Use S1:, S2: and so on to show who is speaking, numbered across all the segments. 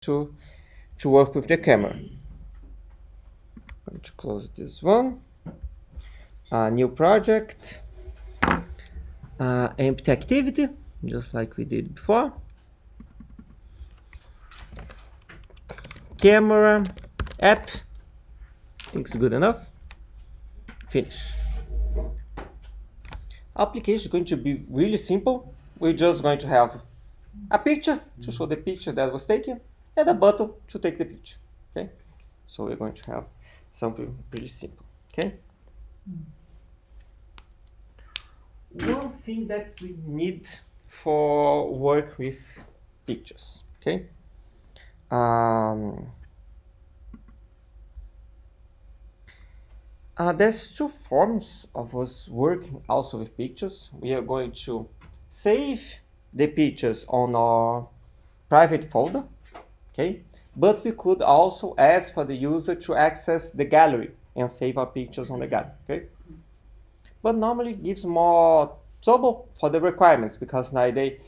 S1: to work with the camera. I'm going to close this one. New project, empty activity, just like we did before. Camera, app, I think it's good enough. Finish. Application is going to be really simple. We're just going to have a picture to show the picture that was taken and a button to take the picture. Okay, so we're going to have something pretty simple. Okay. One thing that we need for work with pictures. Okay. There's two forms of us working also with pictures. We are going to save the pictures on our private folder, okay? But we could also ask for the user to access the gallery and save our pictures on the gallery, okay? But normally it gives more trouble for the requirements because nowadays,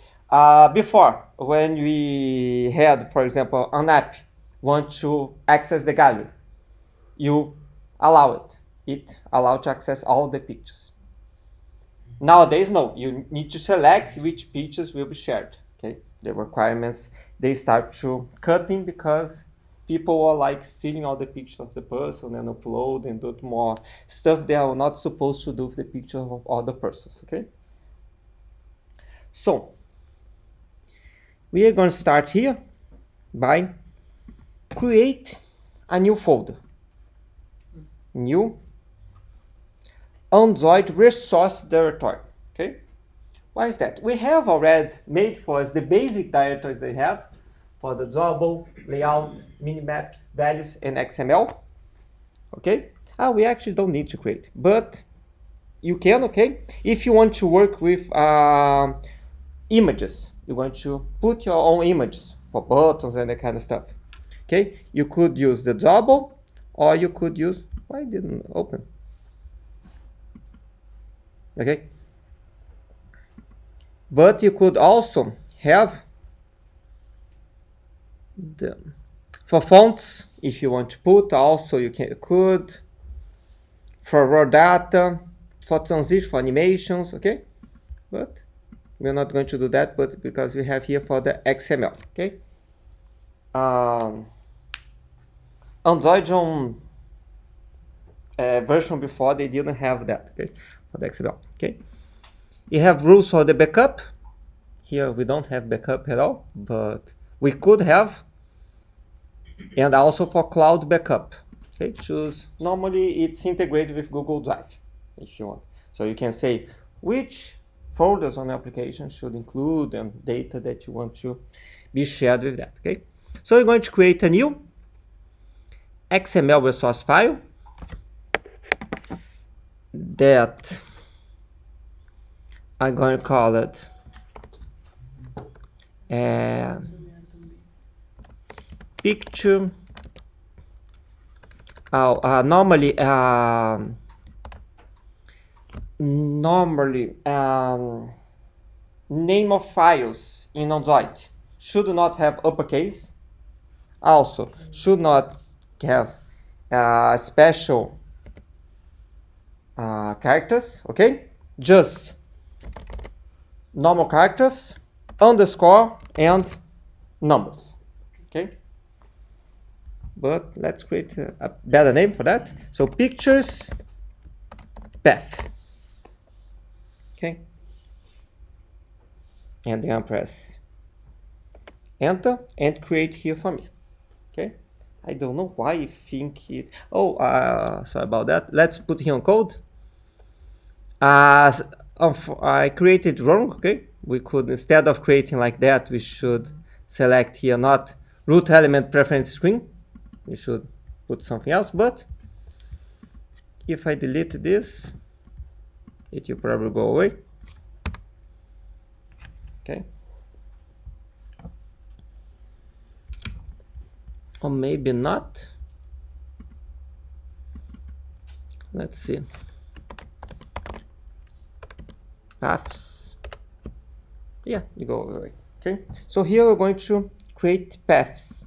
S1: before when we had, for example, an app want to access the gallery, you allow it. It allowed to access all the pictures. Nowadays, no, you need to select which pictures will be shared. Okay, the requirements they start to cutting because people are like stealing all the pictures of the person and upload and do more stuff they are not supposed to do with the picture of other persons. Okay, so we are going to start here by create a new folder. New Android resource directory. Okay, why is that? We have already made for us the basic directories they have for the drawable, layout, minimap, values, and XML. Okay, we actually don't need to create, but you can. Okay, if you want to work with images, you want to put your own images for buttons and that kind of stuff. Okay, you could use the drawable, or you could use. Why didn't it open? Okay, but you could also have the for fonts if you want to put. Also, you could for raw data, for transition, for animations. Okay, but we're not going to do that. But because we have here for the XML. Okay, Android on version before they didn't have that. Okay, for the XML. Okay, you have rules for the backup. Here we don't have backup at all, but we could have, and also for cloud backup. Okay, choose. Normally it's integrated with Google Drive if you want. So you can say which folders on the application should include and data that you want to be shared with that. Okay, so you're going to create a new XML resource file that I'm going to call it picture. Normally name of files in Android should not have uppercase. Also should not have special characters. Okay, just normal characters, underscore, and numbers. Okay, but let's create a better name for that. So pictures path. Okay, and then press enter and create here for me. Okay, I don't know why I think it. Sorry about that. Let's put here on code. I created wrong. Okay, we could, instead of creating like that, we should select here not root element preference screen. We should put something else. But if I delete this, it will probably go away. Okay, or maybe not. Let's see. Paths. Yeah, you go away. Okay, so here we're going to create paths.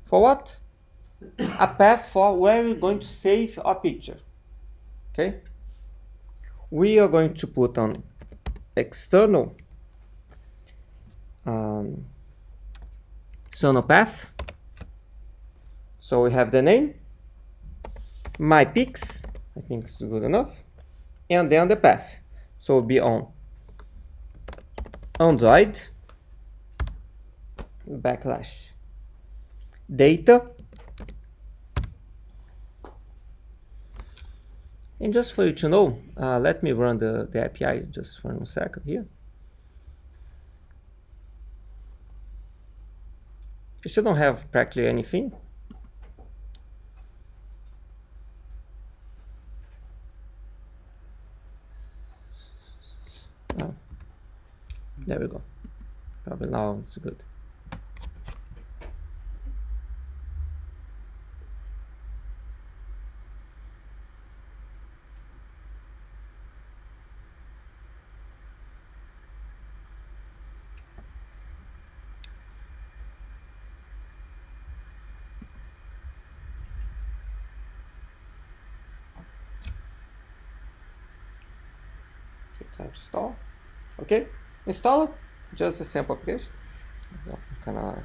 S1: For what? A path for where we're going to save our picture. Okay? We are going to put on external external path. So we have the name, my pics, I think it's good enough, and then the path. So it'll be on Android / data. And just for you to know, let me run the API just for 1 second here. You still don't have practically anything. Oh, there we go. Probably now it's good. Time to install. Okay, install it. Just a sample application. It's kind of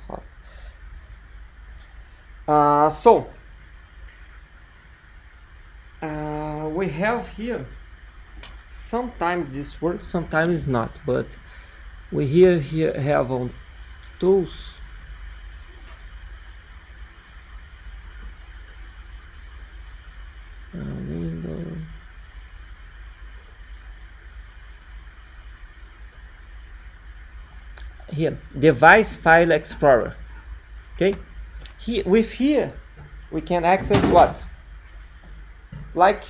S1: hot. So we have here. Sometimes this works, sometimes not. But we here have on tools. Window. Here, device file explorer. Okay, here we can access what? Like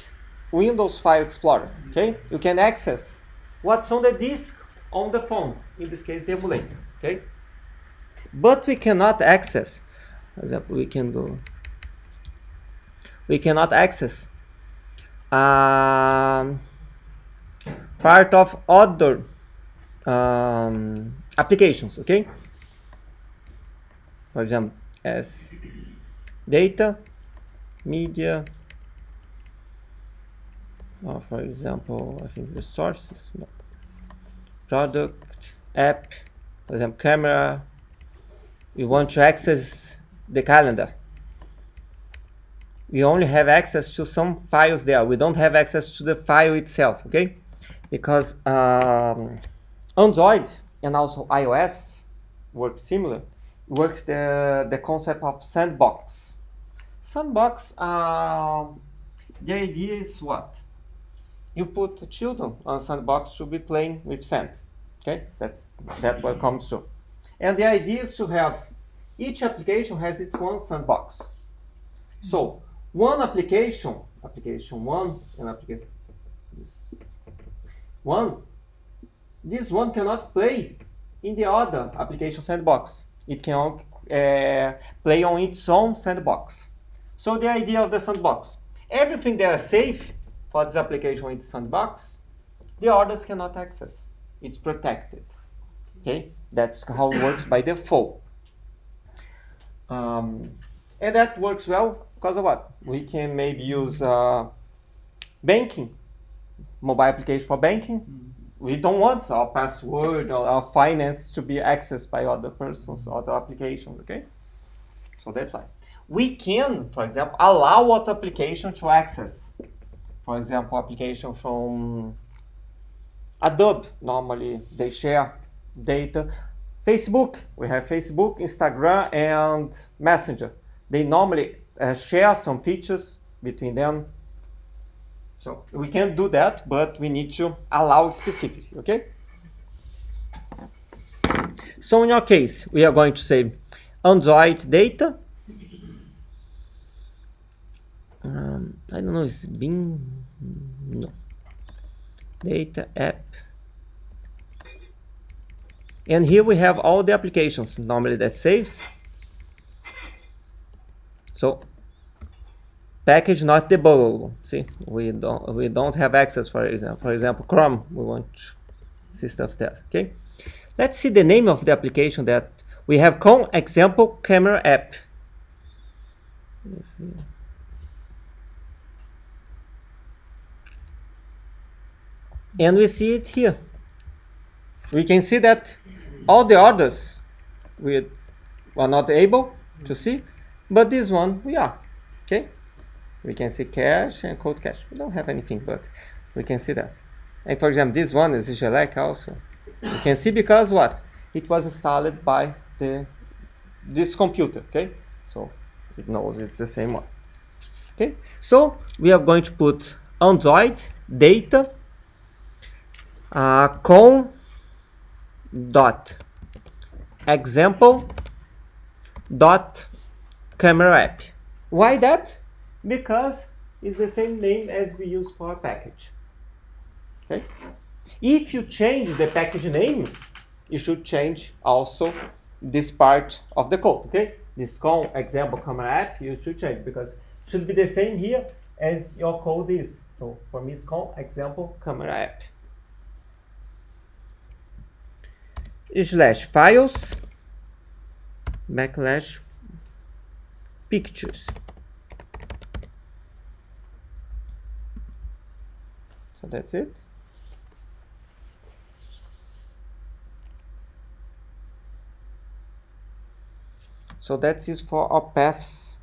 S1: Windows File Explorer. Okay, you can access what's on the disk on the phone, in this case the emulator. Okay, but we cannot access, for example, we cannot access part of other applications. Okay, for example, as data, media, or for example, I think resources, no. Product, app, for example, camera. We want to access the calendar. We only have access to some files there. We don't have access to the file itself, okay? Because Android and also iOS work similar. Works the concept of sandbox. Sandbox, the idea is what? You put children on sandbox to be playing with sand. Okay, that's what comes to. And the idea is to have each application has its own sandbox. So one application one, and application this one cannot play in the other application sandbox. It can play on its own sandbox. So the idea of the sandbox, everything that is safe for this application in the sandbox, the others cannot access. It's protected. Okay, that's how it works by default. And that works well because of what? We can maybe use banking, mobile application for banking. We don't want our password or our finance to be accessed by other persons or other applications, okay? So that's why. We can, for example, allow other application to access. For example, application from Adobe, normally they share data. Facebook, we have Facebook, Instagram, and Messenger. They normally share some features between them. So we can do that, but we need to allow specifically, okay? So in our case, we are going to say Android data. I don't know, it's Bing, no. Data app. And here we have all the applications normally that saves. So package not debuggable. See, we don't have access, for example, Chrome. We want to see stuff there. Okay, let's see the name of the application that we have. Example camera app. And we see it here. We can see that all the others we are not able to see, but this one we are. Okay, we can see cache and code cache. We don't have anything, but we can see that. And for example, this one is Gelec also. You can see because what? It was installed by this computer, okay? So it knows it's the same one. Okay, so we are going to put Android data con dot example dot camera app. Why that? Because it's the same name as we use for a package. Okay. If you change the package name, you should change also this part of the code. Okay. This con example camera app you should change because it should be the same here as your code is. So for me it's con example camera app. Slash files backslash pictures. So that's it. So that is for our paths.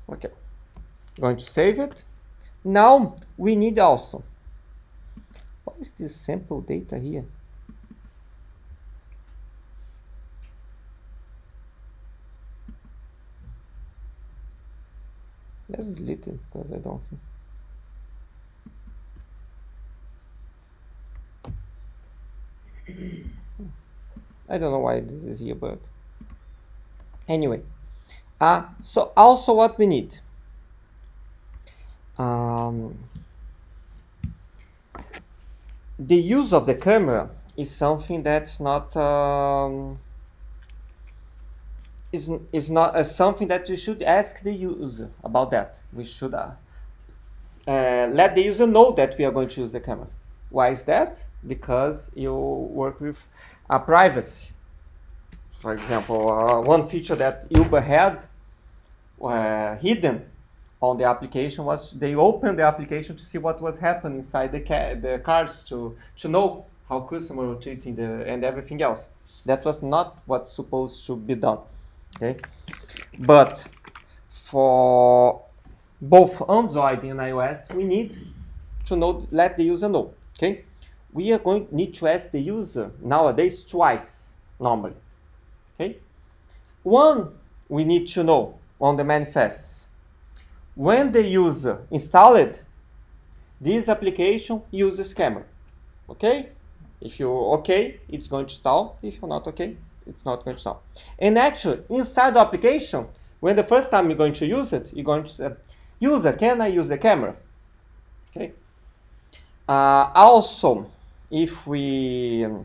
S1: Okay, going to save it. Now we need also, what is this sample data here? Let's delete it because I don't think. I don't know why this is here, but anyway. So also what we need. The use of the camera is something that's not is not something that we should ask the user about that. We should let the user know that we are going to use the camera. Why is that? Because you work with privacy. For example, one feature that Uber had hidden on the application was they opened the application to see what was happening inside the cars to know how customers were treating and everything else. That was not what's supposed to be done. Okay, but for both Android and iOS, we need to let the user know. Okay, we are going to need to ask the user nowadays twice normally. Okay, one we need to know on the manifest when the user installed this application uses camera. Okay, if you're okay, it's going to install. If you're not okay, it's not going to install. And actually, inside the application, when the first time you're going to use it, you're going to say, user, can I use the camera? Okay. Also, if the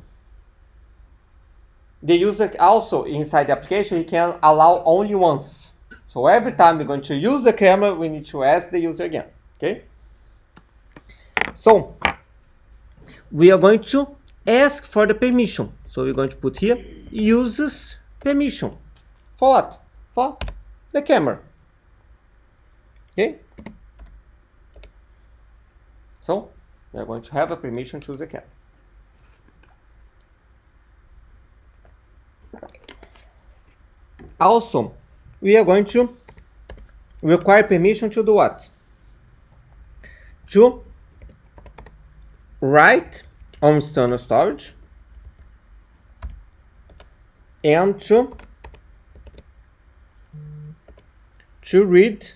S1: user also inside the application, he can allow only once. So every time we're going to use the camera, we need to ask the user again. Okay. So we are going to ask for the permission. So we're going to put here uses permission. For what? For the camera. Okay. So we are going to have a permission to use the camera. Also, we are going to require permission to do what? To write on external storage and to read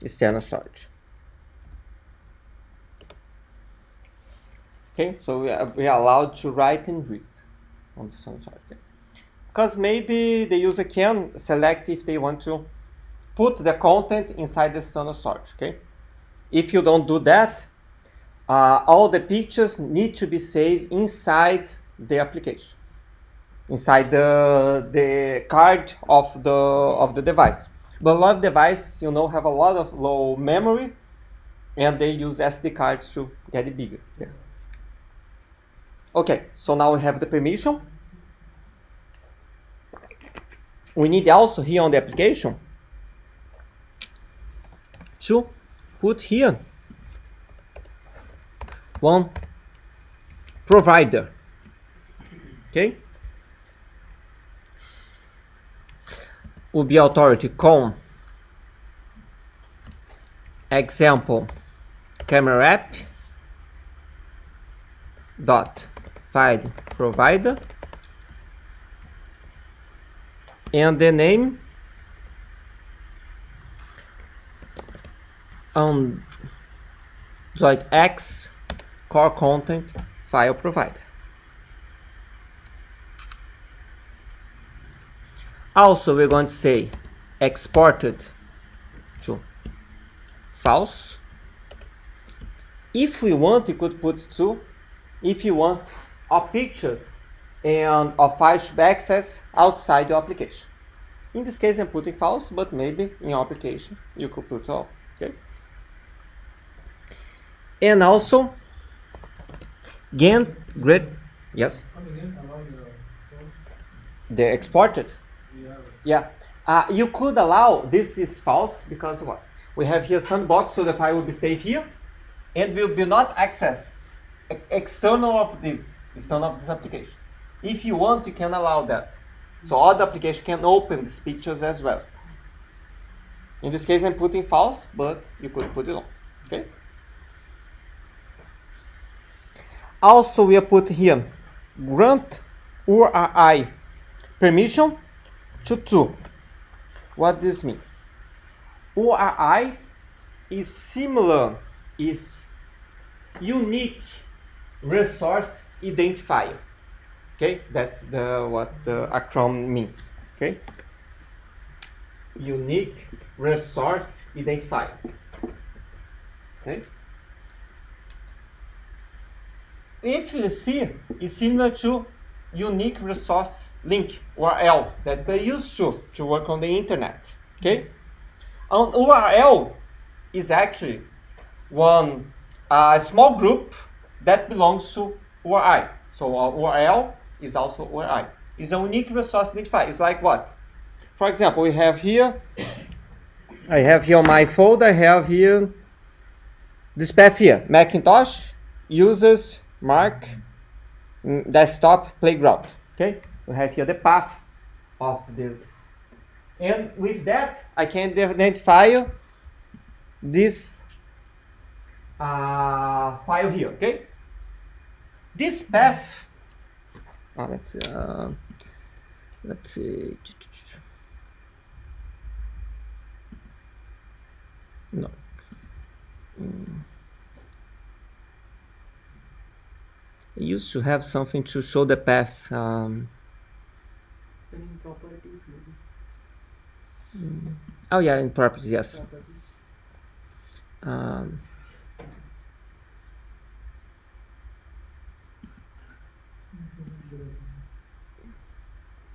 S1: external storage. Okay, so we are allowed to write and read on external storage. Okay? Because maybe the user can select if they want to put the content inside the external storage. Okay, if you don't do that, all the pictures need to be saved inside the application, inside the card of the device. But a lot of devices, have a lot of low memory, and they use SD cards to get it bigger. Okay, so now we have the permission. We need also here on the application to put here one provider. Okay, will be authority com example camera app dot file provider, and the name on Android X core content file provider. Also, we're going to say exported to false. If we want, you could put to, if you want our pictures and our files to be accessed outside your application. In this case, I'm putting false, but maybe in your application you could put all. Okay. And also, great. Yes. The exported. Yeah. You could allow, this is false because what? We have here sandbox, so the file will be saved here and will be not accessed external of this application. If you want, you can allow that. So other application can open these pictures as well. In this case, I'm putting false, but you could put it on. Okay. Also, we are put here grant URI permission to true. What does this mean? URI is similar, is unique resource identifier. Okay, that's what the acronym means. Okay, unique resource identifier. Okay. If you see, it's similar to unique resource link URL that we use to work on the internet. Okay, an URL is actually one small group that belongs to URI. So our URL is also URI. It's a unique resource identifier. It's like what? For example, we have here, I have here my folder, I have here this path here, Macintosh, users, Mark, desktop, playground. Okay, we have here the path of this. And with that, I can identify this file here, okay? This path, let's see, no. I used to have something to show the path. Oh yeah, in properties, yes.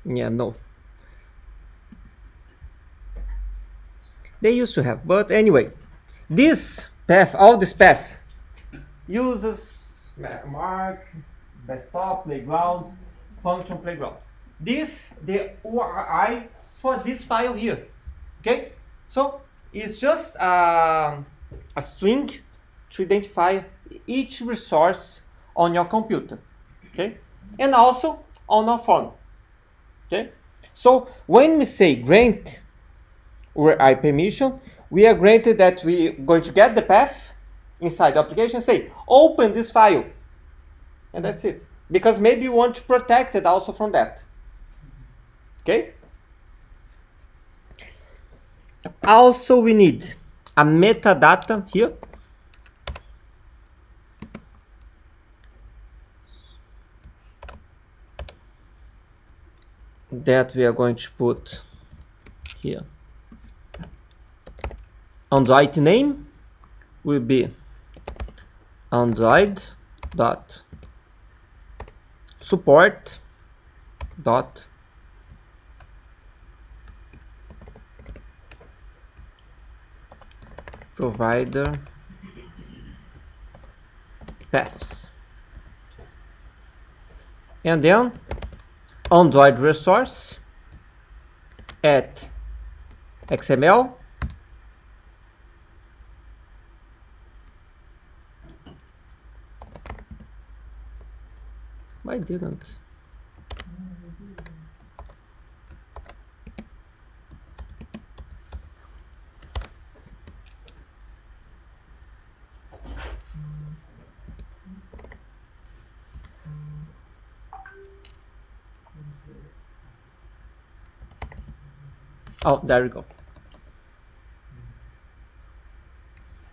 S1: Yeah, no. They used to have, but anyway, this path, all this path, users, Mark, desktop, playground, function, playground. This, the URI for this file here. Okay, so it's just a string to identify each resource on your computer. Okay, and also on our phone. Okay, so when we say grant URI permission, we are granted that we're going to get the path inside the application, say open this file, and that's it. Because maybe you want to protect it also from that. Okay. Also, we need a metadata here. That we are going to put here. Android name will be Android dot support dot provider paths. And then Android resource at XML. Why didn't? Oh, there we go.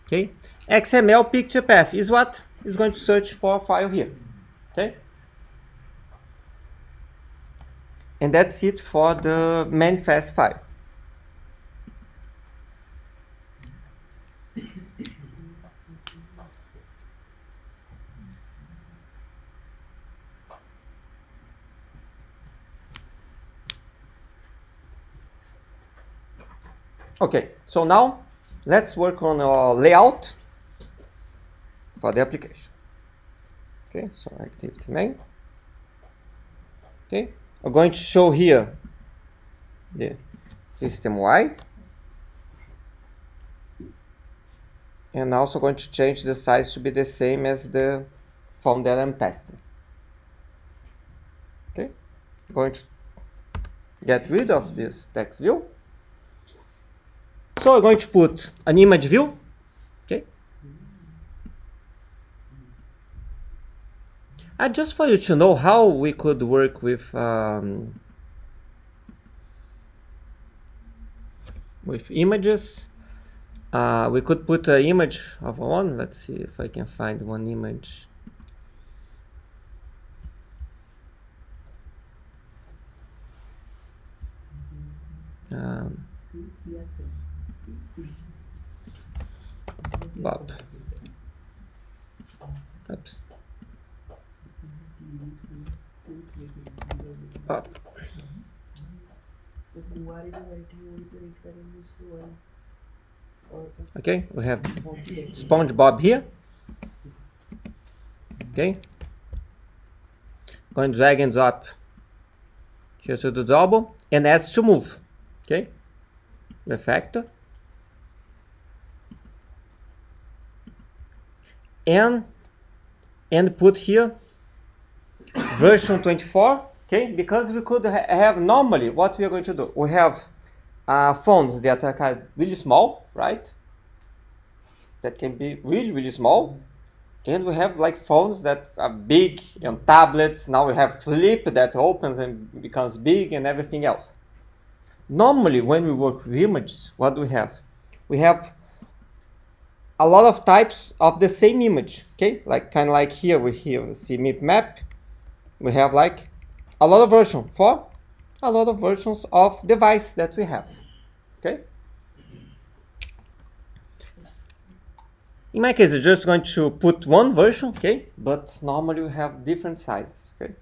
S1: Okay, XML picture path is what is going to search for a file here. Okay, and that's it for the manifest file. Okay, so now let's work on our layout for the application. Okay, so activity main. Okay, I'm going to show here the system UI, and also going to change the size to be the same as the phone that I'm testing. Okay, I'm going to get rid of this text view. So I'm going to put an image view. Okay, just for you to know how we could work with images, we could put an image of one. Let's see if I can find one image. Bob. Oops. Bob. Okay, we have SpongeBob here. Okay, going to drag and drop here to the double and as to move. Okay, the factor and put here version 24. Okay, because we could have normally what we are going to do. We have fonts that are kind of really small, right? That can be really small, and we have like phones that are big and tablets. Now we have Flip that opens and becomes big and everything else. Normally, when we work with images, what do we have? We have a lot of types of the same image. Okay, like kind of like here we see MIP map. We have like a lot of versions for a lot of versions of device that we have. Okay. In my case, I'm just going to put one version. Okay, but normally we have different sizes. Okay,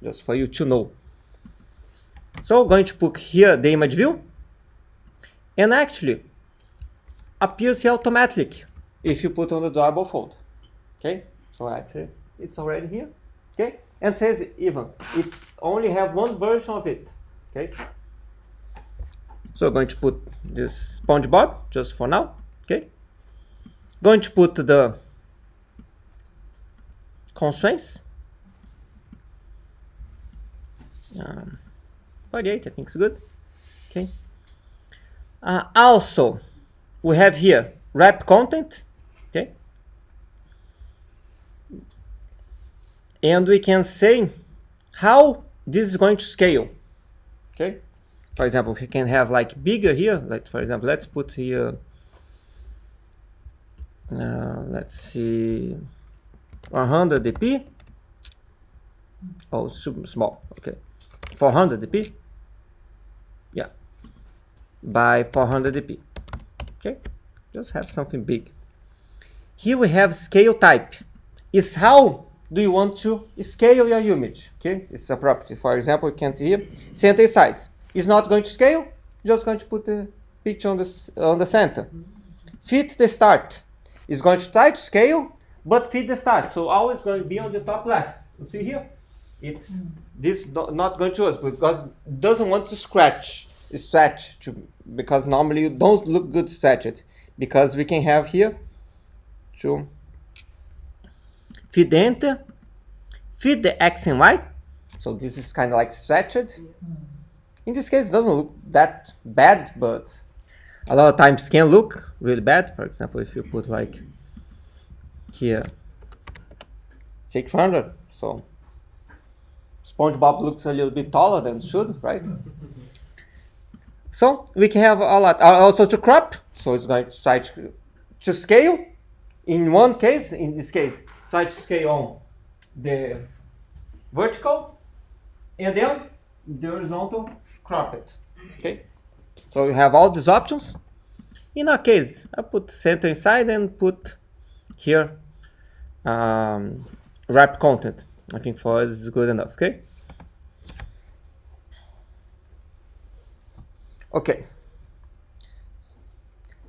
S1: just for you to know. So I'm going to put here the image view, and actually appears here automatically if you put on the drawable folder. Okay, so actually it's already here. Okay, and says even it's only have one version of it. Okay, so I'm going to put this SpongeBob just for now. Okay, going to put the constraints. 48, I think is good. Okay. Also, we have here wrap content. Okay. And we can say how this is going to scale. Okay. For example, we can have like bigger here. Like for example, let's put here. Let's see, 100 dp. Oh, super small. Okay. 400 dp. Yeah, by 400 dp. Okay, just have something big. Here we have scale type. Is how do you want to scale your image? Okay, it's a property. For example, you can here center size is not going to scale. Just going to put the picture on the center. Fit the start is going to try to scale, but feed the style. So always going to be on the top left. You see here? It's this not going to us because it doesn't want to stretch because normally you don't look good stretched, because we can have here to feed the enter, feed the X and Y. So this is kind of like stretched. In this case, it doesn't look that bad, but a lot of times can look really bad. For example, if you put like here 600, so SpongeBob looks a little bit taller than it should, right? So we can have a lot. Also to crop, so it's going to try to scale. In one case, in this case, try to scale on the vertical, and then the horizontal, crop it. Okay. So you have all these options. In our case, I put center inside and put here wrap content. I think for us is good enough. Okay. Okay.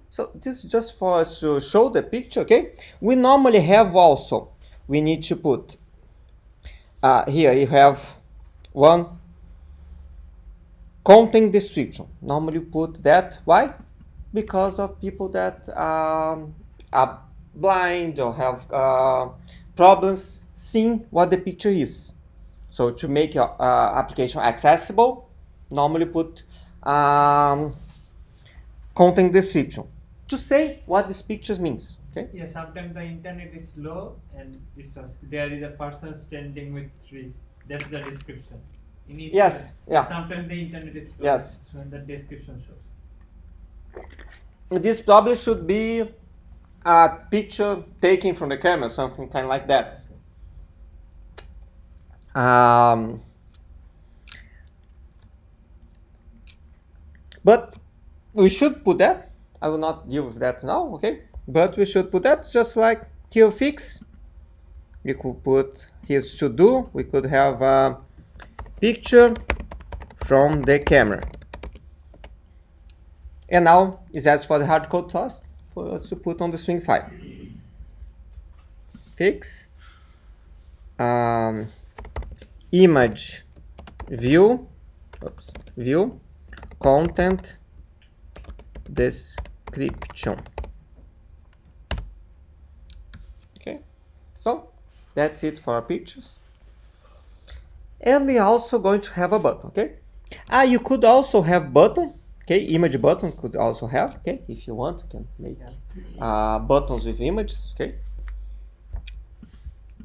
S1: So this is just for us to show the picture. Okay. We normally have also, we need to put here you have one content description. Normally put that. Why? Because of people that are blind or have problems seeing what the picture is. So to make your application accessible, normally put content description to say what this picture means. Okay.
S2: Yeah, sometimes the internet is slow and there is a person standing with trees. That's the description.
S1: Yes. Yeah.
S2: Sometimes the internet is slow.
S1: Yes.
S2: So the description shows.
S1: This probably should be a picture taken from the camera, something kind of like that. But we should put that. I will not deal with that now, okay? But we should put that just like here fix. We could put his to do. We could have a picture from the camera. And now it asks for the hardcode task for us to put on the swing file. Fix image view content description. Okay, so that's it for our pictures. And we are also going to have a button. Okay, you could also have button. Okay, image button could also have. Okay, if you want, you can make buttons with images. Okay,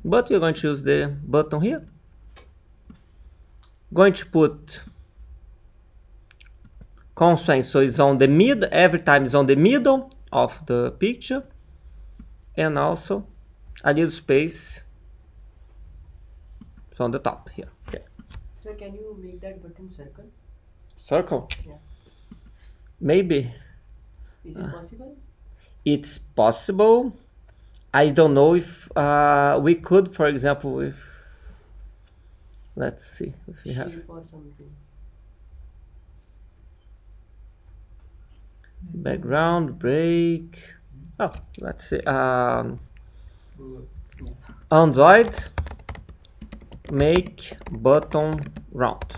S1: but we're going to use the button here. Going to put constraint, so it's on the middle. Every time it's on the middle of the picture, and also a little space from the top here. Okay.
S3: So can you make that button circle?
S1: Circle?
S3: Yeah.
S1: Maybe.
S3: Is it possible?
S1: It's possible. I don't know if we could, for example, if let's see if we have
S3: Shape or something.
S1: background break. Oh, let's see. Android make button round.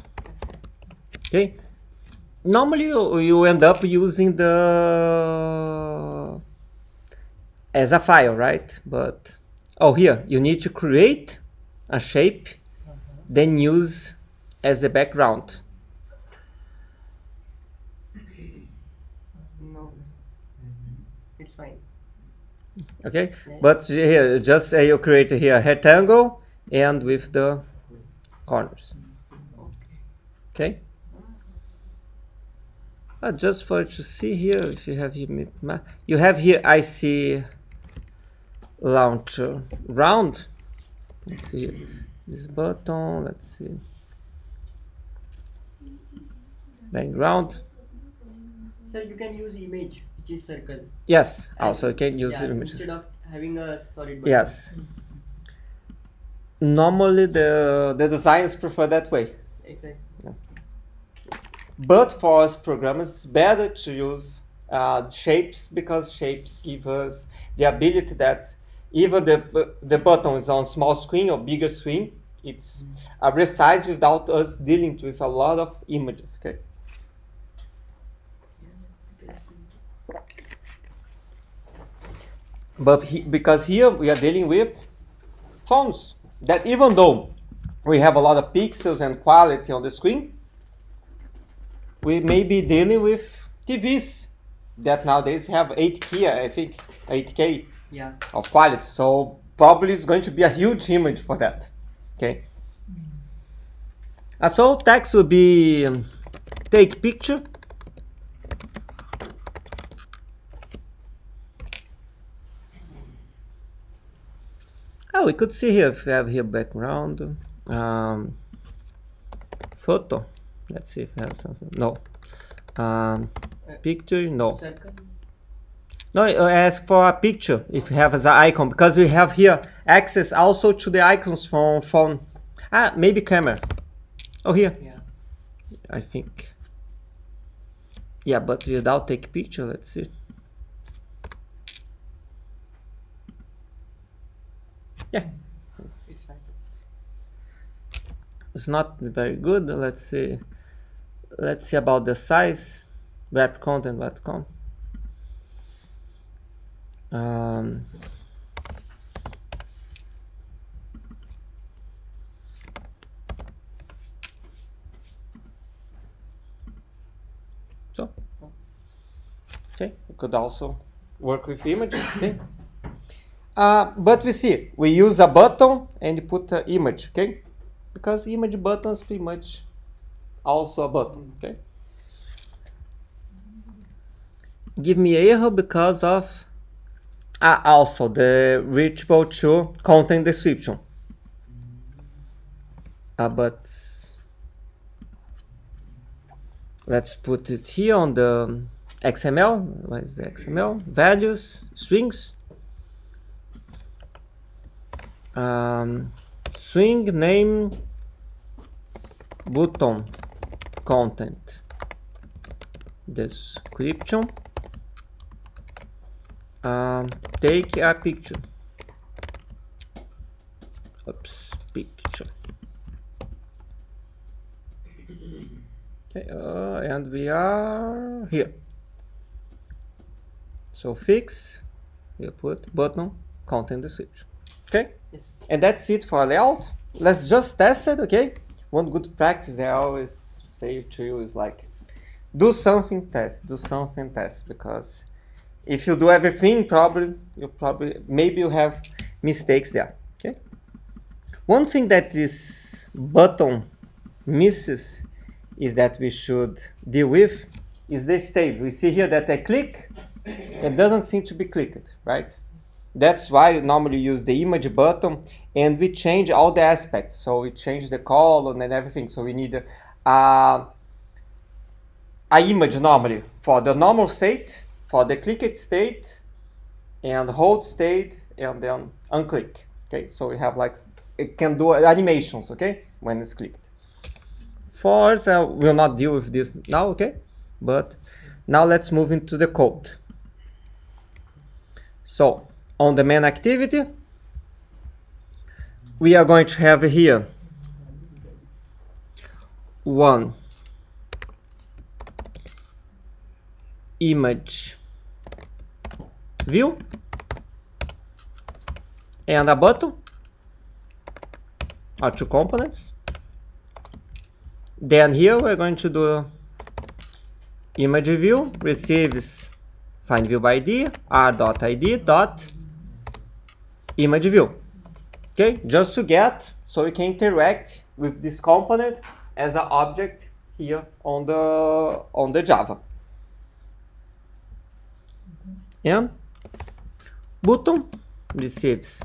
S1: Okay. Normally you end up using the as a file, right? But here you need to create a shape, then use as the background.
S3: No. It's fine.
S1: Okay, but here just you create here a rectangle and with the corners. Okay. Just for you to see here, if you have here, you have here IC launcher round. Let's see here. This button. Let's see. Background.
S3: Sir, you can use image, which is circle.
S1: Yes. Also, you can use images.
S3: Instead of having a solid button.
S1: Yes. Normally, the designers prefer that way.
S3: Exactly.
S1: But for us programmers, it's better to use shapes, because shapes give us the ability that even the button is on small screen or bigger screen, it's resized without us dealing with a lot of images. Okay. But because here we are dealing with phones that, even though we have a lot of pixels and quality on the screen, we may be dealing with TVs that nowadays have 8K, I think, 8K
S3: Yeah.
S1: of quality. So probably it's going to be a huge image for that. Okay. So text will be take picture. Oh, we could see here if we have here background, photo. Let's see if we have something. No. Picture. No.
S3: Circle.
S1: No, ask for a picture if you have as an icon, because we have here access also to the icons from phone. Maybe camera. Oh, here.
S3: Yeah.
S1: I think. Yeah, but without take picture, let's see. Yeah,
S3: It's fine.
S1: it's not very good. Let's see. Let's see about the size. Webcontent.com. So, okay, we could also work with image. Okay. But we see we use a button and put an image. Okay, because image buttons pretty much also a button. Okay. Give me error because of also the reachable to content description. But let's put it here on the XML. What is the XML? Values, strings. String name button content description. Take a picture. Oops, picture. Okay, and we are here. So fix, we put button content description. Okay,
S3: Yes.
S1: and that's it for layout. Let's just test it. Okay, one good practice that I always say to you is like, do something, test, do something, test, because if you do everything, maybe you have mistakes there. Okay. One thing that this button misses is that we should deal with is the state. We see here that I click, it doesn't seem to be clicked, right? That's why you normally use the image button, and we change all the aspects. So we change the column and everything. So we need a image normally for the normal state, for the clicked state, and hold state, and then unclick. Okay, so we have like, it can do animations, okay, when it's clicked. For us, we'll not deal with this now, okay, but now let's move into the code. So on the main activity, we are going to have here one image view and a button, or two components. Then here we're going to do image view receives find view by id r.id dot image view. Okay, just to get, so we can interact with this component as an object here on the Java. And button receives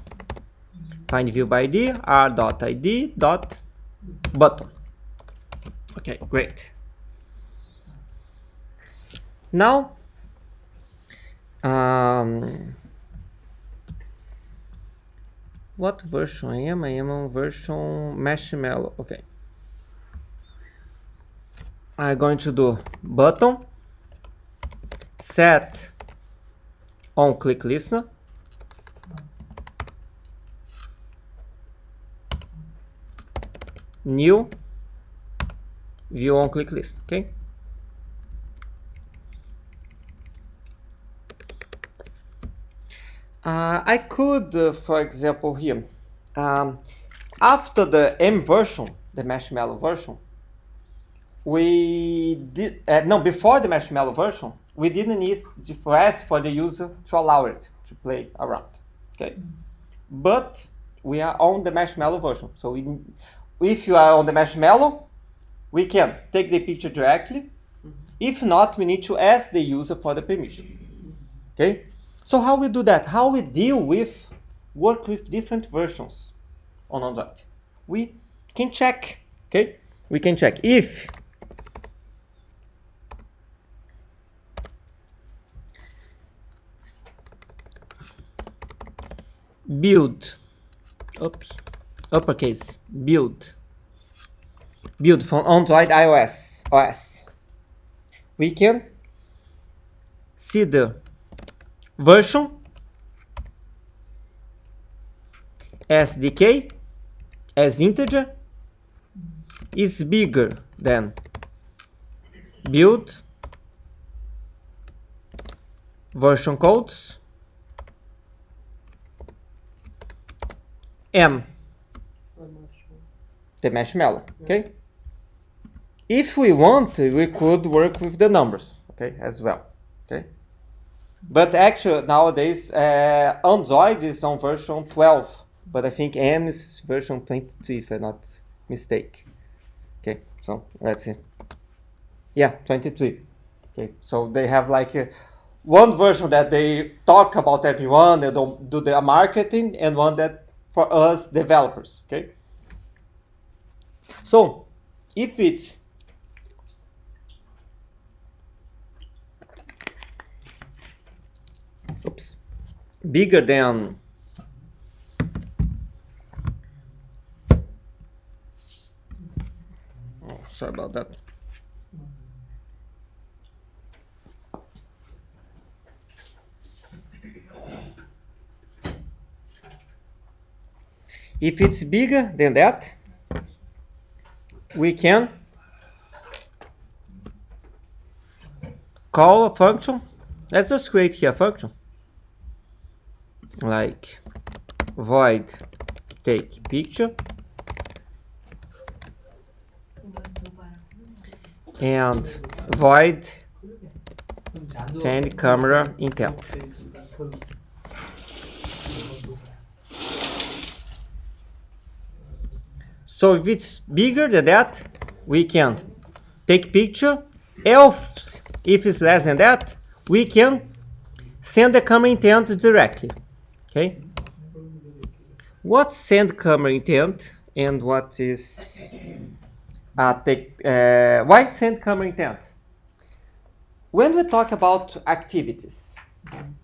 S1: find view by id r.id dot button. Okay, great. Now what version I am? I am on version Marshmallow. Okay, I'm going to do button set on click listener new view on click list. Okay. I could, for example, here, after the M version, the Marshmallow version, we did before the Marshmallow version, we didn't need to ask for the user to allow it to play around. Okay, but we are on the Marshmallow version, so if you are on the Marshmallow, we can take the picture directly. If not, we need to ask the user for the permission. Okay, so how we do that? How we work with different versions on Android? We can check. Okay, we can check if build, uppercase build from Android iOS OS. We can see the version SDK as integer is bigger than build version codes M, the Marshmallow. Okay. If we want, we could work with the numbers. Okay, as well. Okay. But actually nowadays Android is on version 12, but I think M is version 22 if I'm not mistaken. Okay, so let's see. Yeah, 23. Okay, so they have like one version that they talk about everyone, they don't do their marketing, and one that for us developers. Okay. So if it bigger than sorry about that. If it's bigger than that, we can call a function. Let's just create here a function like void take picture and void send camera intent. So if it's bigger than that, we can take picture. Else, if it's less than that, we can send the camera intent directly. Okay. What's send camera intent and what is why send camera intent? When we talk about activities,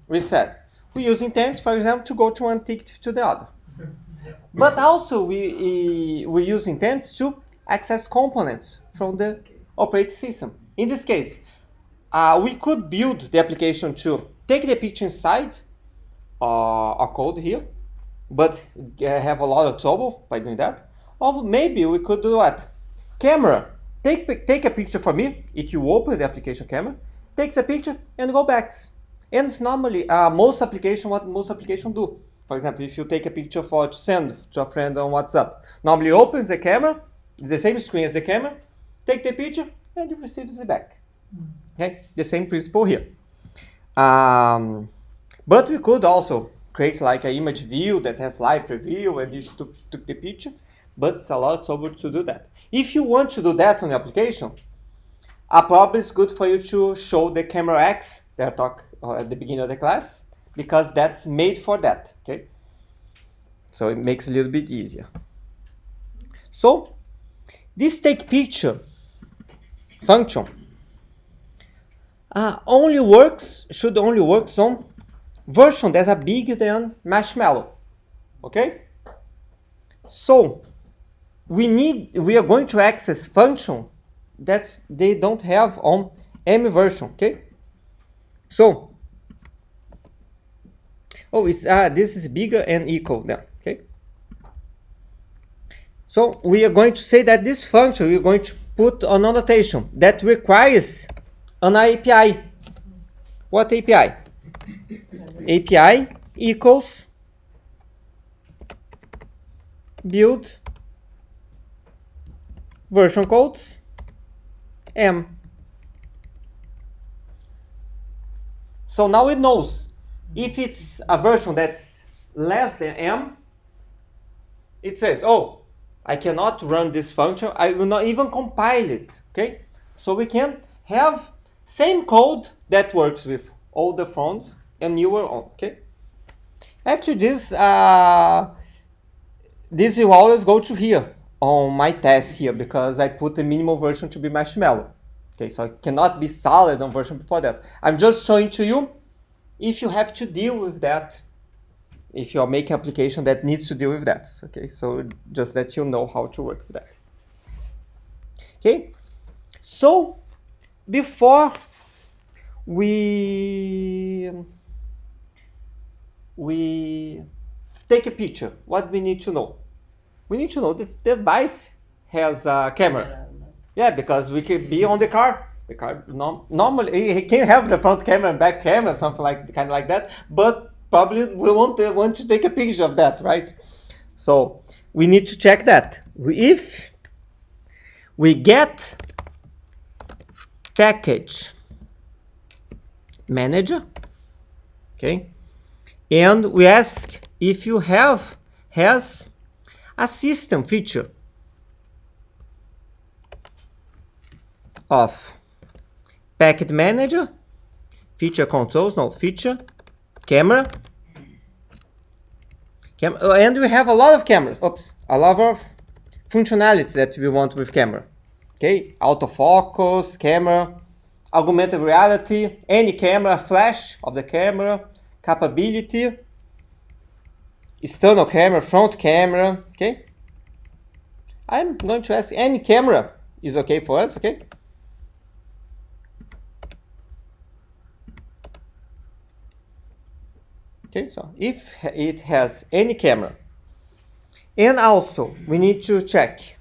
S1: we said we use intent, for example, to go to one ticket to the other. But also we use intents to access components from the operating system. In this case, we could build the application to take the picture inside a code here, but have a lot of trouble by doing that. Or maybe we could do what? Camera, take a picture for me. It will open the application camera, takes a picture and go back. And it's normally what most applications do. For example, if you take a picture to send to a friend on WhatsApp, normally opens the camera, the same screen as the camera, take the picture, and you receive it back. Okay, the same principle here. But we could also create like an image view that has live preview and you took the picture, but it's a lot of trouble to do that. If you want to do that on the application, probably it's good for you to show the camera X that I talked at the beginning of the class, because that's made for that, okay? So it makes it a little bit easier. So this take picture function should only work on version that are bigger than Marshmallow, okay? So we are going to access function that they don't have on M version, okay? So this is bigger and equal now, okay? So we are going to say that this function, we're going to put an annotation that requires an API. What API? API equals build version codes M. So now it knows if it's a version that's less than M, it says, oh, I cannot run this function. I will not even compile it. Okay, so we can have same code that works with older phones and newer ones. Okay, actually this will always go to here on my test here because I put the minimal version to be Marshmallow. Okay, so it cannot be installed on version before that. I'm just showing to you if you have to deal with that, if you're making application that needs to deal with that. Okay, so just that you know how to work with that. Okay, so before we take a picture, what we need to know? We need to know if the device has a camera. Yeah, because we could be on the car. The car normally it can have the front camera and back camera, something like kind of like that. But probably we won't want to take a picture of that, right? So we need to check that. If we get package manager, okay, and we ask if you has a system feature of packet manager, feature controls, no, feature, camera, and we have a lot of cameras, a lot of functionalities that we want with camera. Okay, autofocus, camera, augmented reality, any camera, flash of the camera, capability, external camera, front camera. Okay, I'm going to ask any camera is okay for us. Okay, okay, so if it has any camera, and also we need to check,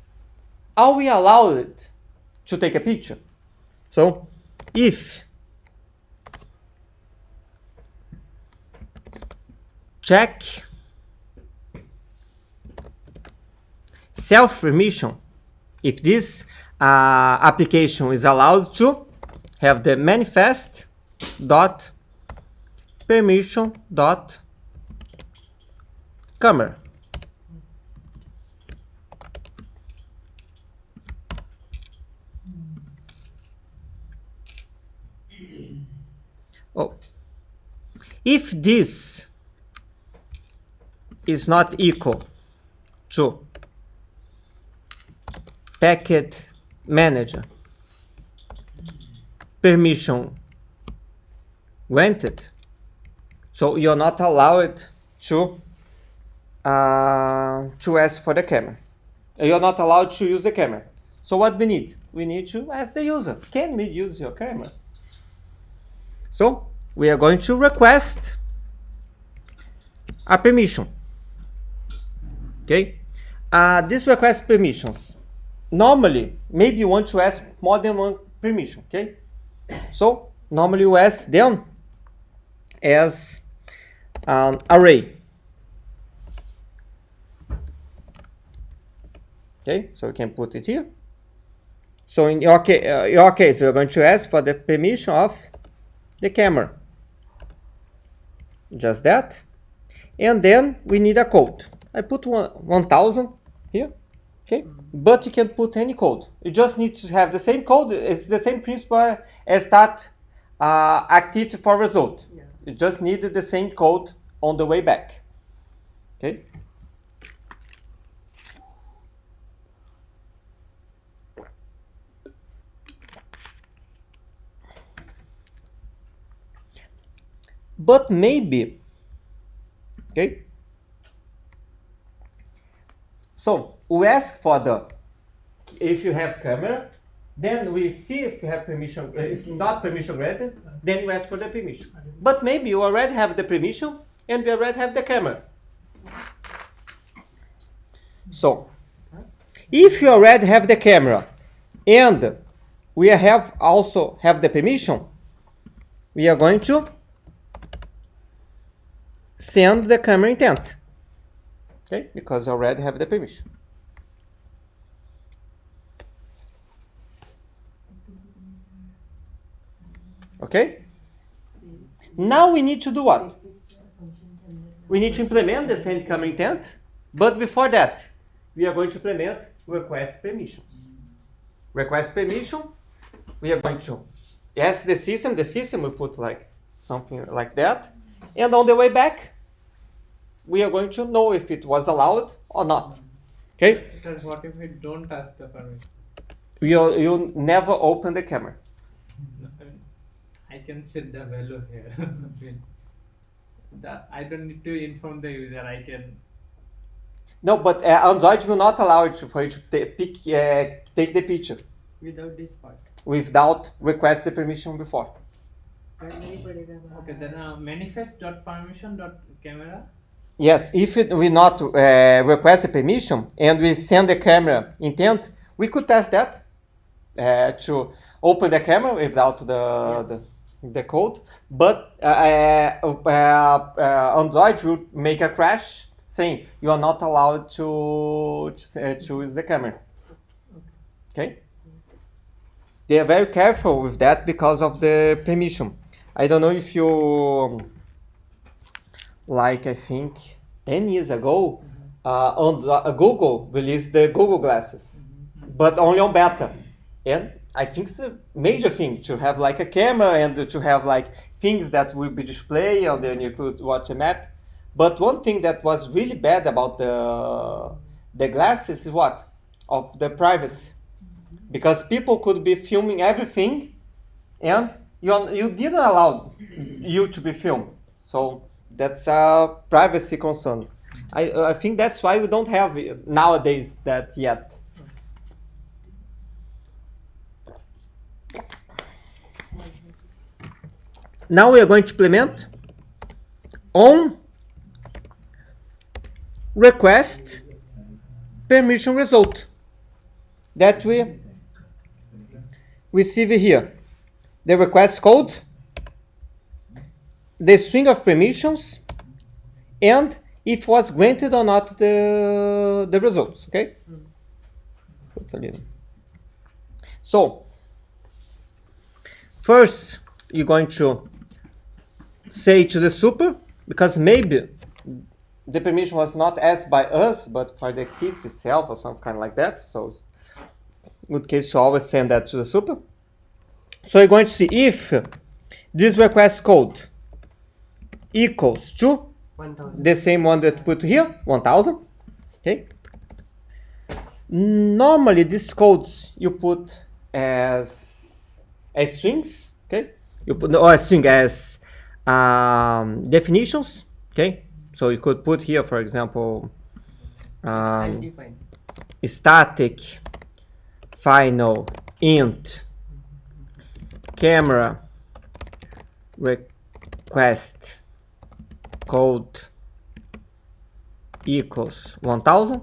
S1: are we allowed to take a picture? So if check self permission, if this application is allowed to have the manifest dot permission dot camera. Oh, if this is not equal to packet manager permission granted, so you're not allowed to ask for the camera. You're not allowed to use the camera. So what we need? We need to ask the user, can we use your camera? So we are going to request a permission. Okay, this request permissions. Normally, maybe you want to ask more than one permission. Okay, so normally you ask them as an array. Okay, so we can put it here. So in your case, we're going to ask for the permission of the camera. Just that. And then we need a code. I put 1000 here. Okay, but you can put any code. You just need to have the same code. It's the same principle as start activity for result.
S3: Yeah.
S1: You just needed the same code on the way back. Okay. But maybe, okay, so we ask for the, if you have camera, then we see if you have permission, it's not permission granted, then you ask for the permission. But maybe you already have the permission and we already have the camera. So If you already have the camera and we also have the permission, we are going to send the camera intent. Okay, because I already have the permission. Okay? Now we need to do what? We need to implement the send camera intent, but before that, we are going to implement request permissions. Request permission, we are going to ask the system will put like something like that, and on the way back, we are going to know if it was allowed or not. Okay?
S2: Because what if we don't ask the permission?
S1: You never open the camera.
S2: I can set the value here. I don't need to inform the user. I can.
S1: No, but Android will not allow it for you to take the picture
S3: without this part.
S1: without request the permission before.
S2: Okay, then manifest.permission.camera.
S1: Yes, if we not request a permission and we send the camera intent, we could test that to open the camera without the code, but Android will make a crash saying you are not allowed to use the camera. Okay? They are very careful with that because of the permission. I don't know if you, like I think 10 years ago, Google released the Google Glasses, but only on beta. And I think it's a major thing to have like a camera and to have like things that will be displayed and then you could watch a map. But one thing that was really bad about the glasses is what? Of the privacy. Because people could be filming everything and you didn't allow you to be filmed. So that's a privacy concern. I think that's why we don't have nowadays that yet. Now we are going to implement on request permission result that we receive here. The request code, the string of permissions, and if was granted or not the results. Okay. So first you're going to say to the super, because maybe the permission was not asked by us but for the activity itself or something kind of like that. So good case to always send that to the super. So you're going to see if this request code equals to
S3: 1000.
S1: the same one that put here, 1000. Okay. Normally these codes you put as strings. Okay. You put a string as definitions. Okay. So you could put here, for example,
S3: Undefined.
S1: static final int camera request code equals 1000.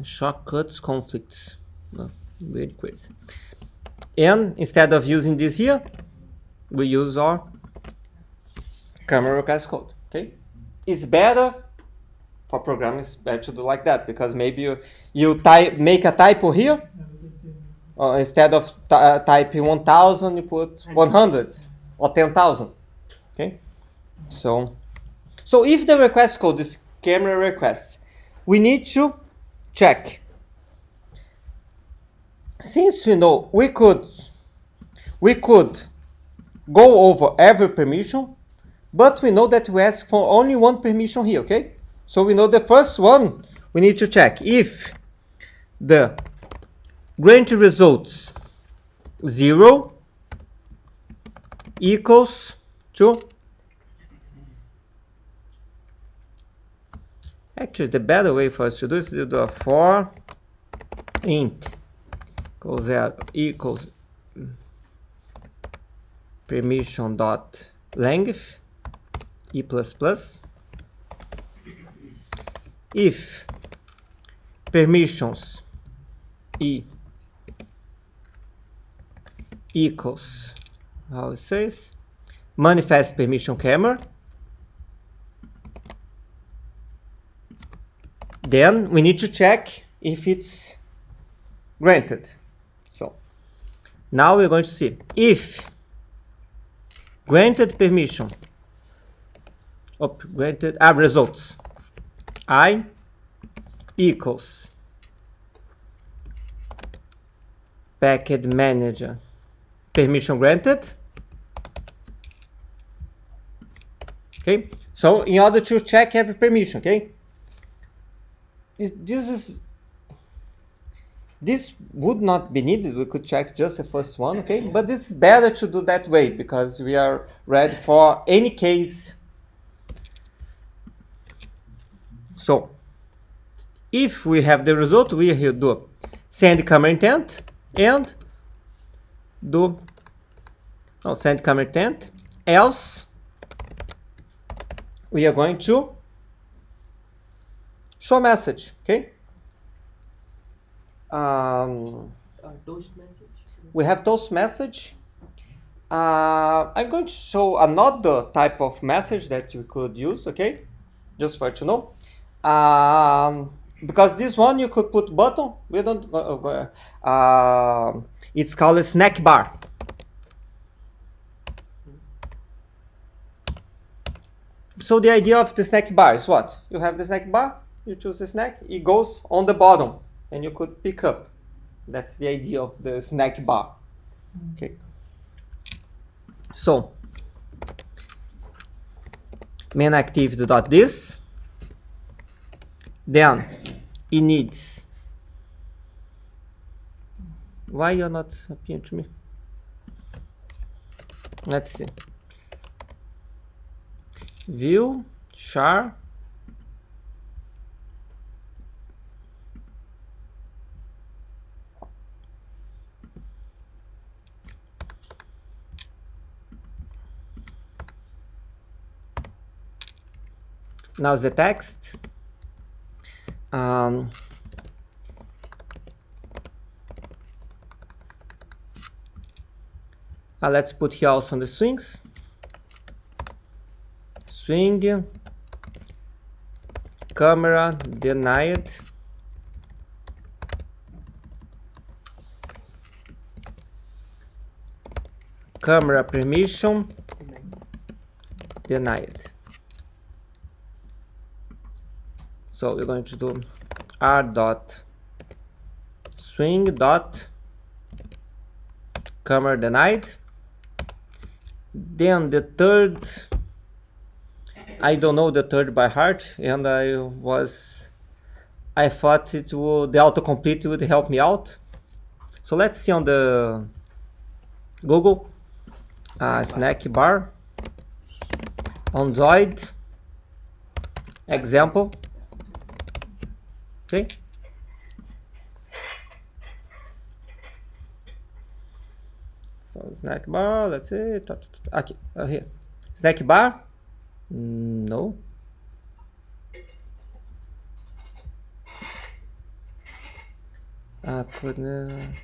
S1: Shortcuts conflicts. No, really crazy. And instead of using this here, we use our camera request code. Okay, it's better for programming. It's better to do like that because maybe you make a typo here. Instead of typing 1000, you put 100 or 10,000. Okay, so if the request code is camera request, we need to check. Since we know we could go over every permission, but we know that we ask for only one permission here. Okay, so we know the first one we need to check if the granted results 0 equals to, actually the better way for us to do is to do a for int equals permission dot length e++, if permissions e equals, how it says, manifest permission camera, then we need to check if it's granted. So now we're going to see if granted permission granted results I equals package manager permission granted. Okay, so in order to check every permission, okay, this would not be needed. We could check just the first one, okay, but this is better to do that way because we are ready for any case. So if we have the result, we will do send camera intent and do send camera intent, else we are going to show message, okay.
S3: Toast message.
S1: We have toast message. I'm going to show another type of message that you could use, okay, just for you to know. Because this one you could put button. We don't. It's called a snack bar. So the idea of the snack bar is what? You have the snack bar. You choose the snack. It goes on the bottom, and you could pick up. That's the idea of the snack bar. Okay. So main activity dot this. Then it needs. Why you're not appearing to me? Let's see. View char. Now the text. Let's put here also on the swings. Swing camera denied. Camera permission denied. So we're going to do r dot swing dot camera denied. Then the third, I don't know the third by heart, and I thought it would, the autocomplete would help me out. So let's see on the Google snack bar Android example. Okay. So snack bar, let's see. Okay, here. Snack bar. No. Couldn't.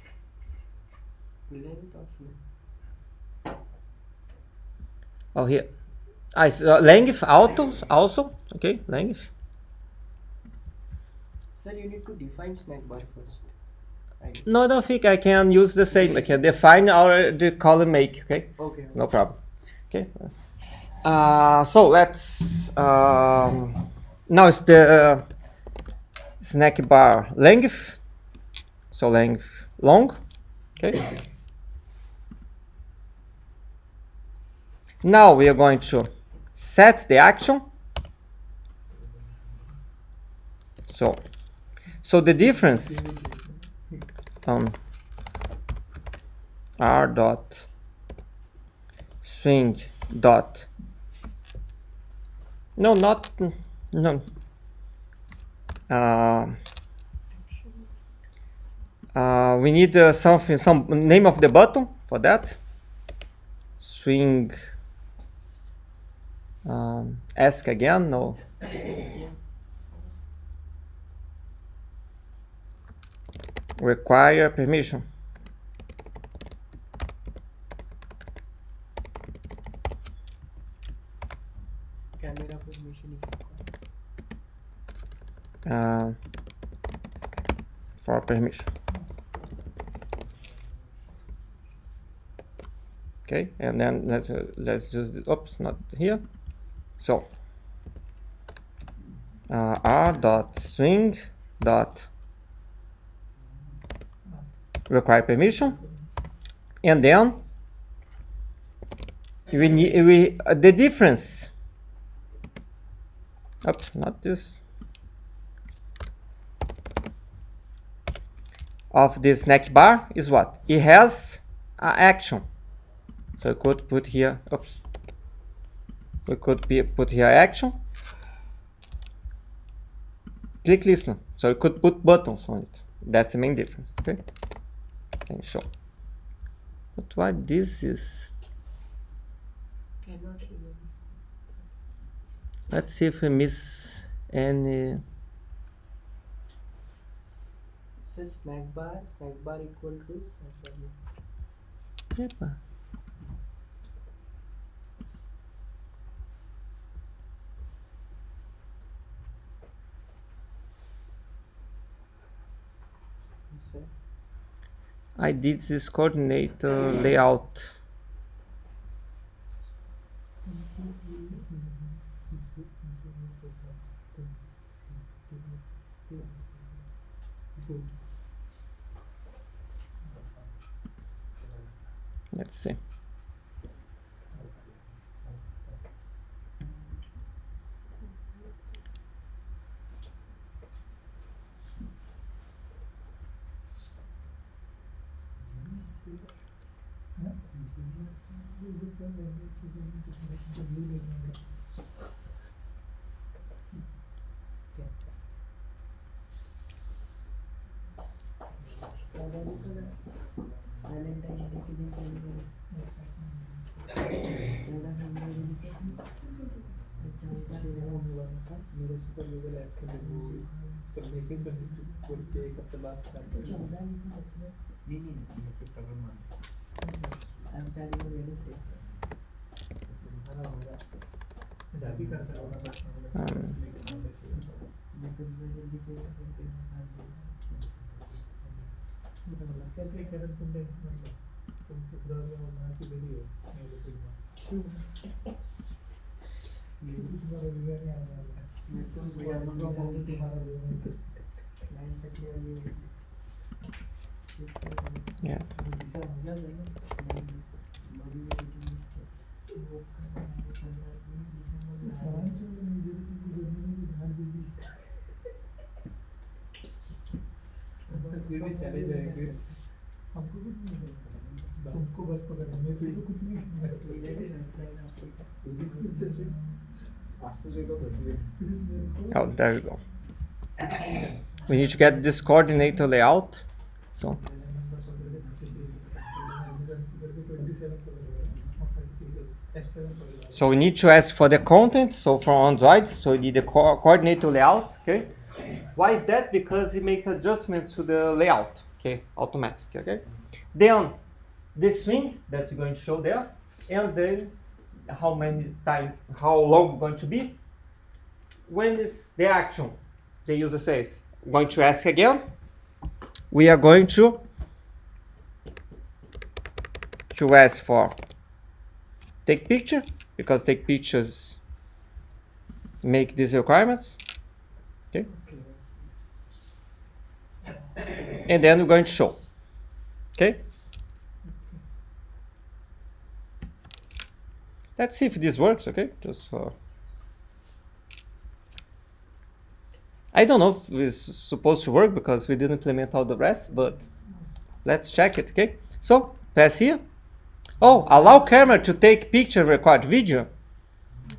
S1: Oh, here. Length also. Okay, length.
S3: Sir, you need to define snack bar first.
S1: No, I don't think I can use the same. I can define the column make. Okay.
S3: Okay.
S1: No problem. Okay. So let's. Now it's the snack bar length. So length long. Okay. Now we are going to set the action. So the difference r dot swing dot no we need some name of the button for that. Swing ask again, no. require permission.
S3: Camera permission is required.
S1: For permission. Okay, and then let's use the, oops, not here. So r dot swing dot require permission, and then we need the difference. Oops, not this. Of this snack bar is what? It has an action. So I could put here, oops. We could put here action. Click listen. So you could put buttons on it. That's the main difference. Okay. And show. But why this is?
S3: Cannot show them.
S1: Let's see if we miss any.
S3: So snack bar equal to snack bar.
S1: Epa.
S3: So,
S1: I did this coordinator layout. Let's see.
S3: Valentine's Day के दिन करेंगे।
S4: मेरे supervisor app से उसको लेके बोल के एक हफ्ते बाद नहीं फिर प्रॉब्लम आ
S3: I am starting on Wednesday.
S4: तुम्हारा होगा मैं भी कर सकता हूँ कैसे करें तुमने तुमको ब्राउज़र में बना के दे दियो मेरे से तुम्हारा वीडियो नहीं आ रहा है
S3: मैं तो भैया
S4: तुम्हारा वीडियो
S3: लाइन तक ये
S1: Yeah.
S4: फिर भी चले जाएंगे हमको कुछ नहीं करना तुमको बस पकड़ेंगे फिर तो कुछ नहीं
S1: Oh, there you go. We need to get this coordinator layout. So So we need to ask for the content. So from Android, so we need the coordinator layout. Okay. Why is that? Because it makes adjustments to the layout. Okay, automatic. Okay. Then the swing that you're going to show there, and then how long going to be. When is the action? The user says, I'm going to ask again. We are going to ask for take picture, because take pictures make these requirements. Okay. And then we're going to show. Okay. Let's see if this works. Okay. Just for. I don't know if it's supposed to work because we didn't implement all the rest, but let's check it. Okay. So pass here. Oh, allow camera to take picture and record video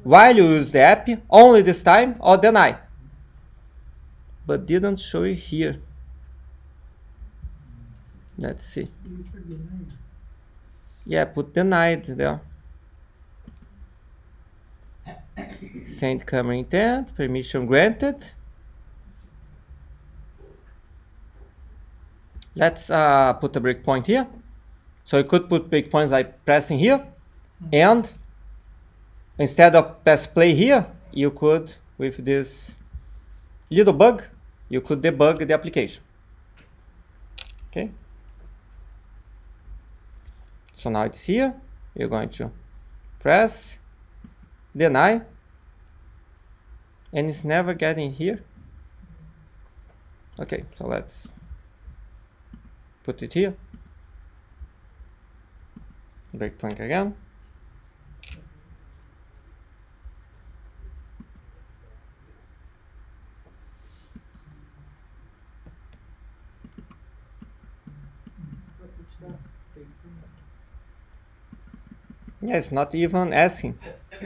S1: while you use the app only this time, or deny. But didn't show it here. Let's see. Yeah, put denied there. Send camera intent, permission granted. let's put a breakpoint here. So you could put breakpoints like pressing here, and instead of press play here, you could, with this little bug, you could debug the application. Okay. So now it's here. You're going to press, deny, and it's never getting here. Okay, so let's put it here. Breakpoint again. Yeah, it's not even asking.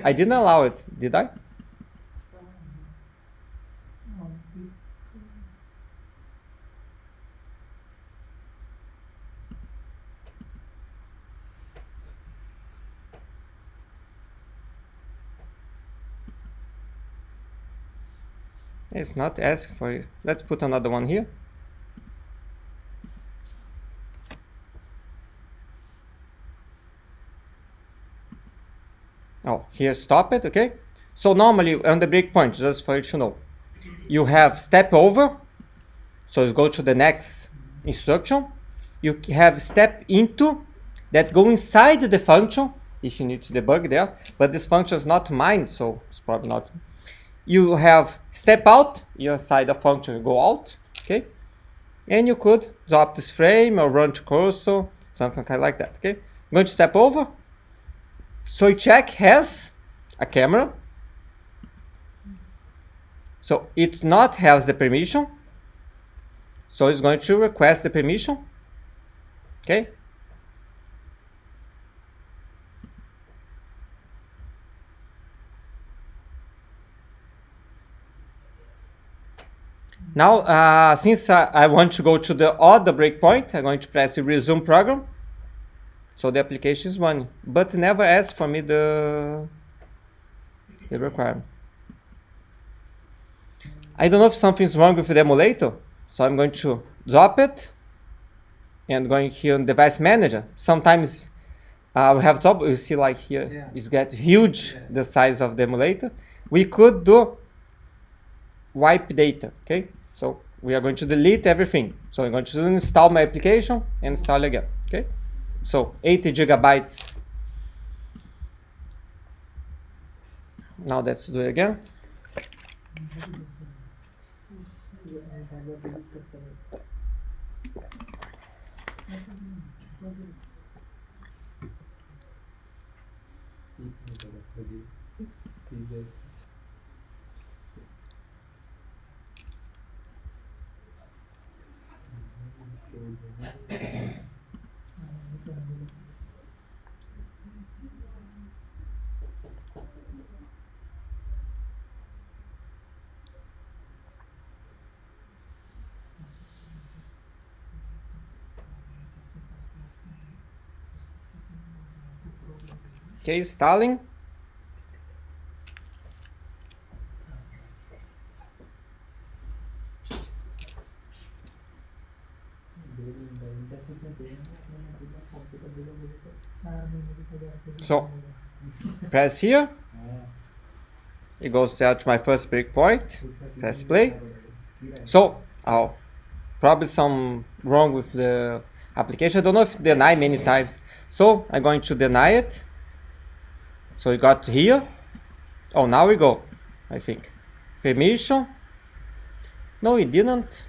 S1: I didn't allow it, did I? It's not asking for it. Let's put another one here. Oh, here stop it, okay? So normally on the breakpoint, just for you to know, you have step over, so you go to the next instruction. You have step into, that go inside the function, if you need to debug there, but this function is not mine, so it's probably not. You have step out, you're inside the function, you go out, okay? And you could drop this frame or run to cursor, something kind of like that, okay? I'm going to step over. So check has a camera. So it not has the permission. So it's going to request the permission. Okay. Now, since I want to go to the other breakpoint, I'm going to press the resume program. So the application is running, but never asks for me the requirement. I don't know if something's wrong with the emulator, so I'm going to drop it and going here on device manager. Sometimes we have trouble. You see, like here, it's get huge, the size of the emulator. We could do wipe data, okay? So we are going to delete everything. So I'm going to install my application and install again, okay? So 80 gigabytes. Now let's do it again. Okay, installing. So press here. It goes out to my first breakpoint. Press play. So probably some wrong with the application. I don't know if deny many times. So I'm going to deny it. So we got here. Oh, now we go, I think. Permission. No, it didn't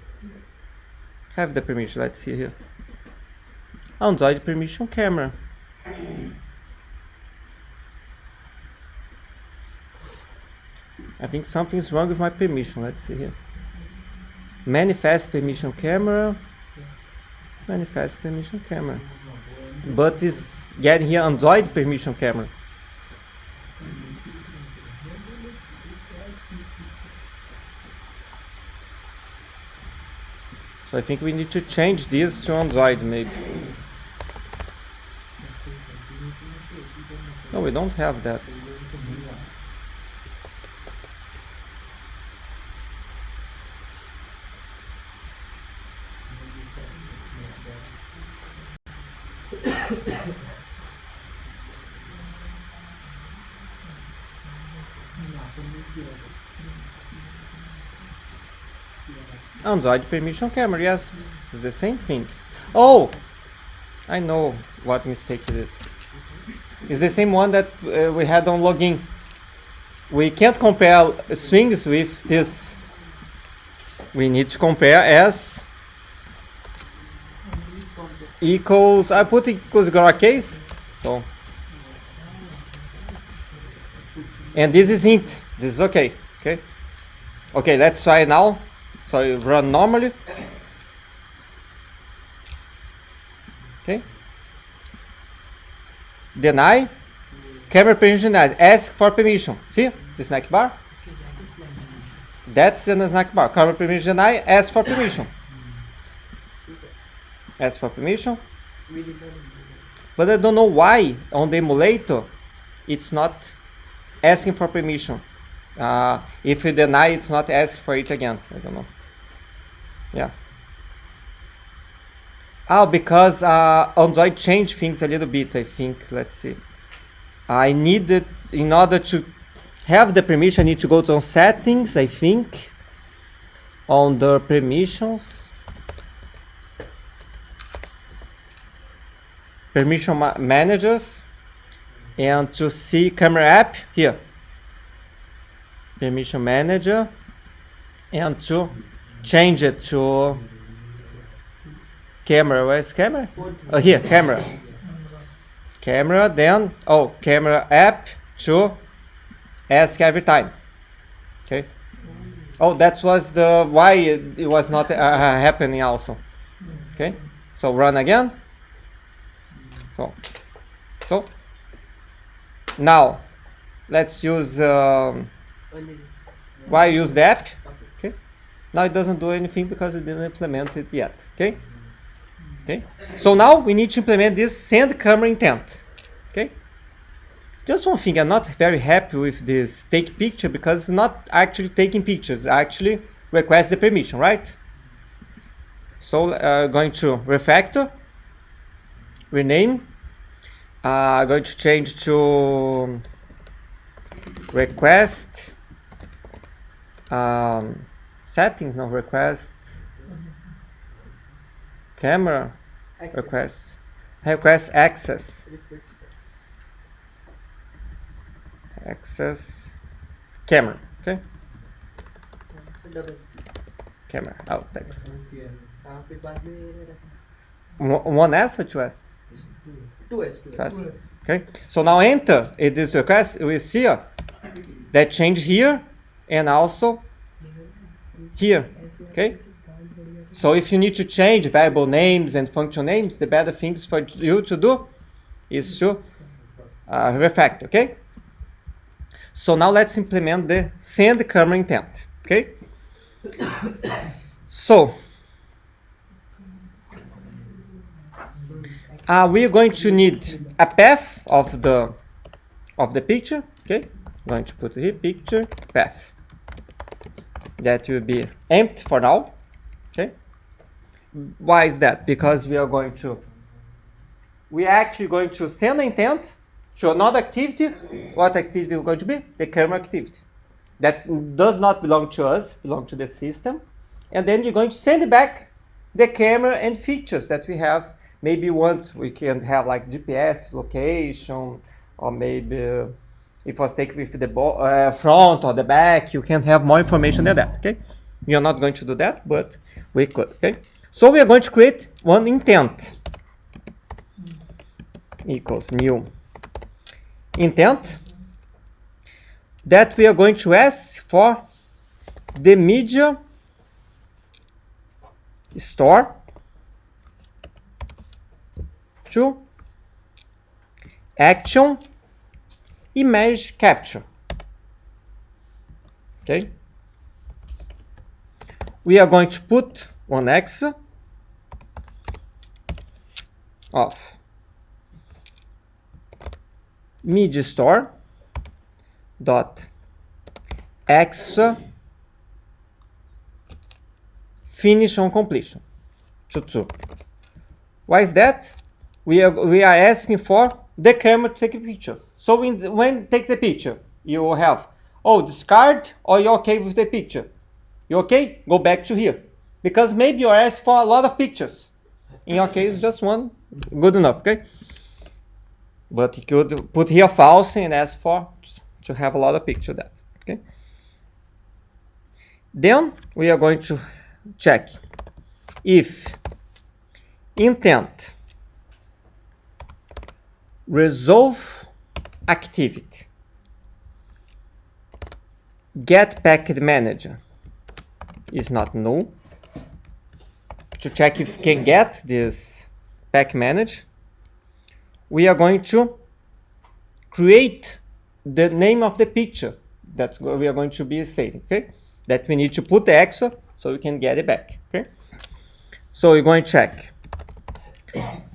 S1: have the permission. Let's see here. Android permission camera. I think something's wrong with my permission. Let's see here. Manifest permission camera. Manifest permission camera. But it's getting here Android permission camera. So I think we need to change this to Android maybe. No, we don't have that. Android permission camera, yes, it's the same thing. Oh, I know what mistake it is. It's the same one that we had on login. We can't compare swings with this. We need to compare as equals. I put equals grammar case, so. And this is int. This is okay. Okay. Okay. Let's try now. So you run normally. Okay. Deny. Camera permission as ask for permission. See the snack bar? That's the snack bar. Camera permission deny. Ask for permission. Ask for permission. But I don't know why on the emulator it's not asking for permission. If you deny, it's not asking for it again. I don't know. Yeah. Oh, because Android changed things a little bit, I think. Let's see. I needed, in order to have the permission, I need to go to settings, I think. On the permissions. Permission managers. And to see camera app here. Permission manager. And to change it to camera. Where's camera? Oh, here, camera. Camera, then, oh, camera app to ask every time. Okay. Oh, that was the why it was not happening also. Okay. So run again. So now let's use why use the app. Okay. Now it doesn't do anything because it didn't implement it yet. Okay. Okay. So now we need to implement this send camera intent. Okay. Just one thing, I'm not very happy with this take picture because it's not actually taking pictures, actually request the permission, right? So going to refactor, rename, going to change to request settings, no request camera request access camera. Okay. Camera. Oh, thanks. One S or two S?
S3: Two S.
S1: Okay. So now enter this request. We see that change here and also here. Okay. So if you need to change variable names and function names, the better things for you to do is to refactor. Okay. So now let's implement the send camera intent. Okay. So we are going to need a path of the picture. Okay. I'm going to put here picture path. That will be empty for now. Okay. Why is that? Because we are actually going to send the intent to another activity. What activity is going to be? The camera activity. That does not belong to us, belong to the system. And then you're going to send back the camera and features that we have. Maybe we can have like GPS location, or maybe if it was taken with the front or the back, you can have more information than that. Okay. We are not going to do that, but we could. Okay. So we are going to create one intent equals new intent that we are going to ask for the media store to action image capture. Okay. We are going to put one extra of media store dot extra finish on completion. Why is that? we are asking for the camera to take a picture. So when it takes the picture, you will have, oh, discard, or you're okay with the picture. You okay? Go back to here. Because maybe you're asked for a lot of pictures. In your case, just one, good enough, okay? But you could put here false and ask for to have a lot of pictures there, okay? Then we are going to check if intent resolve activity get package manager is not null. To check if we can get this pack manager, we are going to create the name of the picture that we are going to be saving, okay? That we need to put the extra so we can get it back, okay? So we're going to check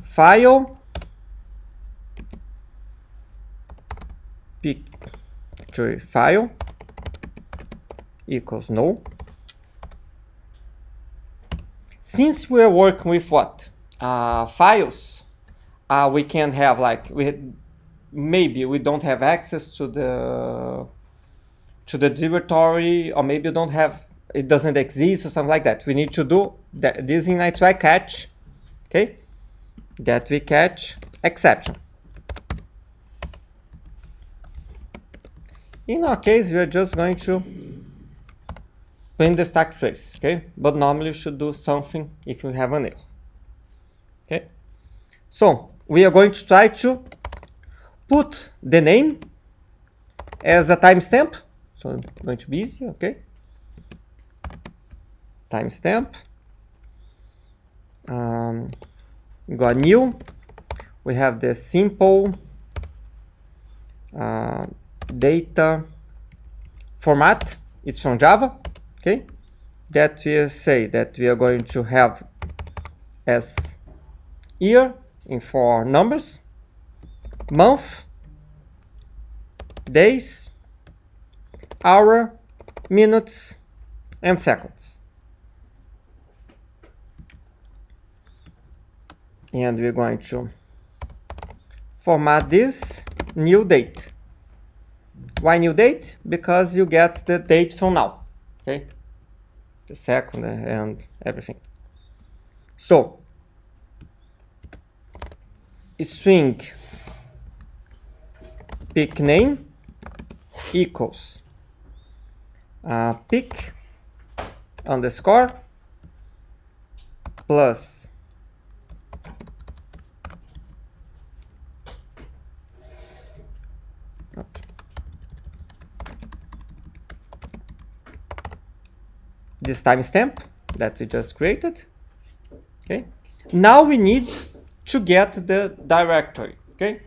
S1: file picture file equals null. Since we are working with what? Files, we can have like, maybe we don't have access to the directory, or maybe you don't have, it doesn't exist or something like that. We need to do this in a try catch, okay? That we catch exception. In our case, we are just going to print the stack trace, okay? But normally you should do something if you have an error, okay? So we are going to try to put the name as a timestamp. So it's going to be easy, okay? Timestamp. Got new. We have the simple data format. It's from Java, okay? That will say that we are going to have as year in 4 numbers, month, days, hour, minutes, and seconds. And we're going to format this new date. Why new date? Because you get the date from now, okay? The second and everything. So, string pick name equals pick underscore plus this timestamp that we just created, okay? Now we need to get the directory, okay?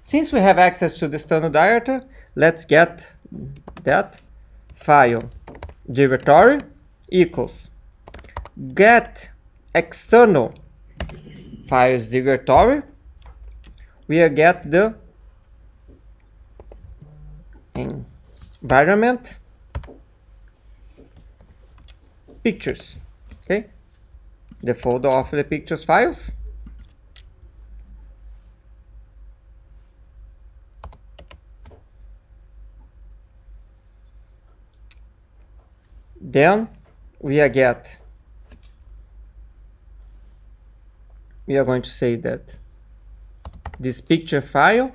S1: Since we have access to the standard directory, let's get that file directory equals get external files directory. We get the environment pictures, okay? The folder of the pictures files. Then we are going to say that this picture file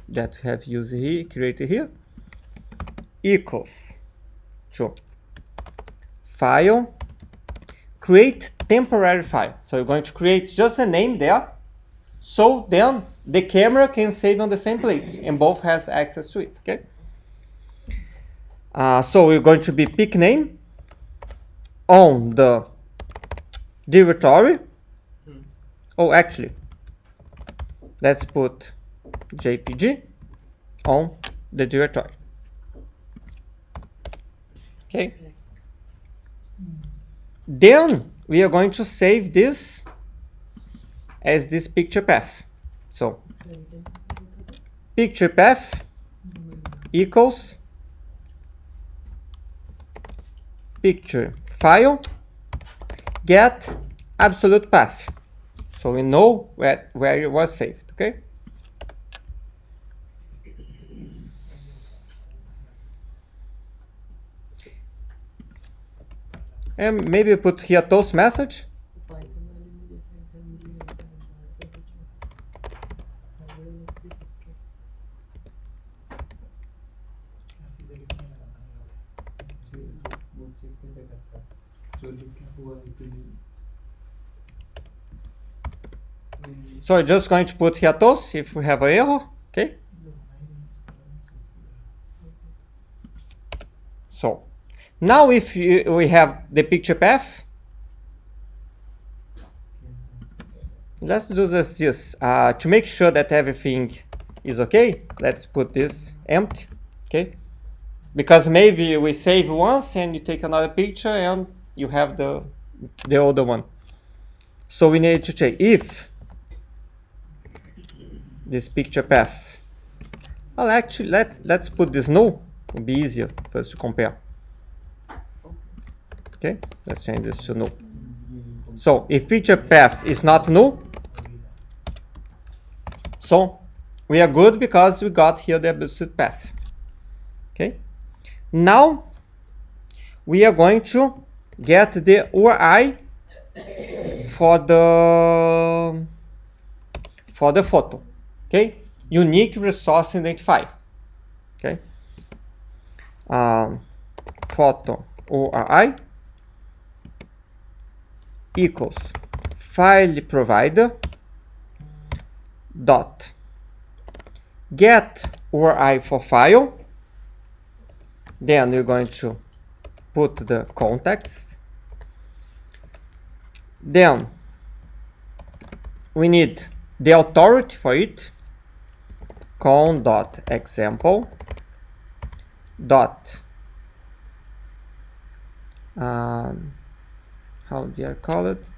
S1: that we have used here, created here, equals to file create temporary file. So you're going to create just a name there, so then the camera can save on the same place and both has access to it, okay? So we're going to be pick name on the directory. Oh, actually, let's put JPG on the directory, okay? Then we are going to save this as this picture path. So picture path equals picture file get absolute path. So we know where it was saved, okay? And maybe put here toast message. So I'm just going to put here toast if we have an error, okay? So now if we have the picture path, let's do this to make sure that everything is okay. Let's put this empty, okay? Because maybe we save once and you take another picture and you have the other one. So we need to check if this picture path. Well, actually, let's put this null. It'll be easier for us to compare. Okay, let's change this to null. So if picture path is not null, so we are good because we got here the absolute path. Okay. Now we are going to get the URI for the photo. Okay, unique resource identifier. Okay, photo URI equals file provider dot get URI for file. Then we're going to put the context. Then we need the authority for it. Con.example dot how do I call it?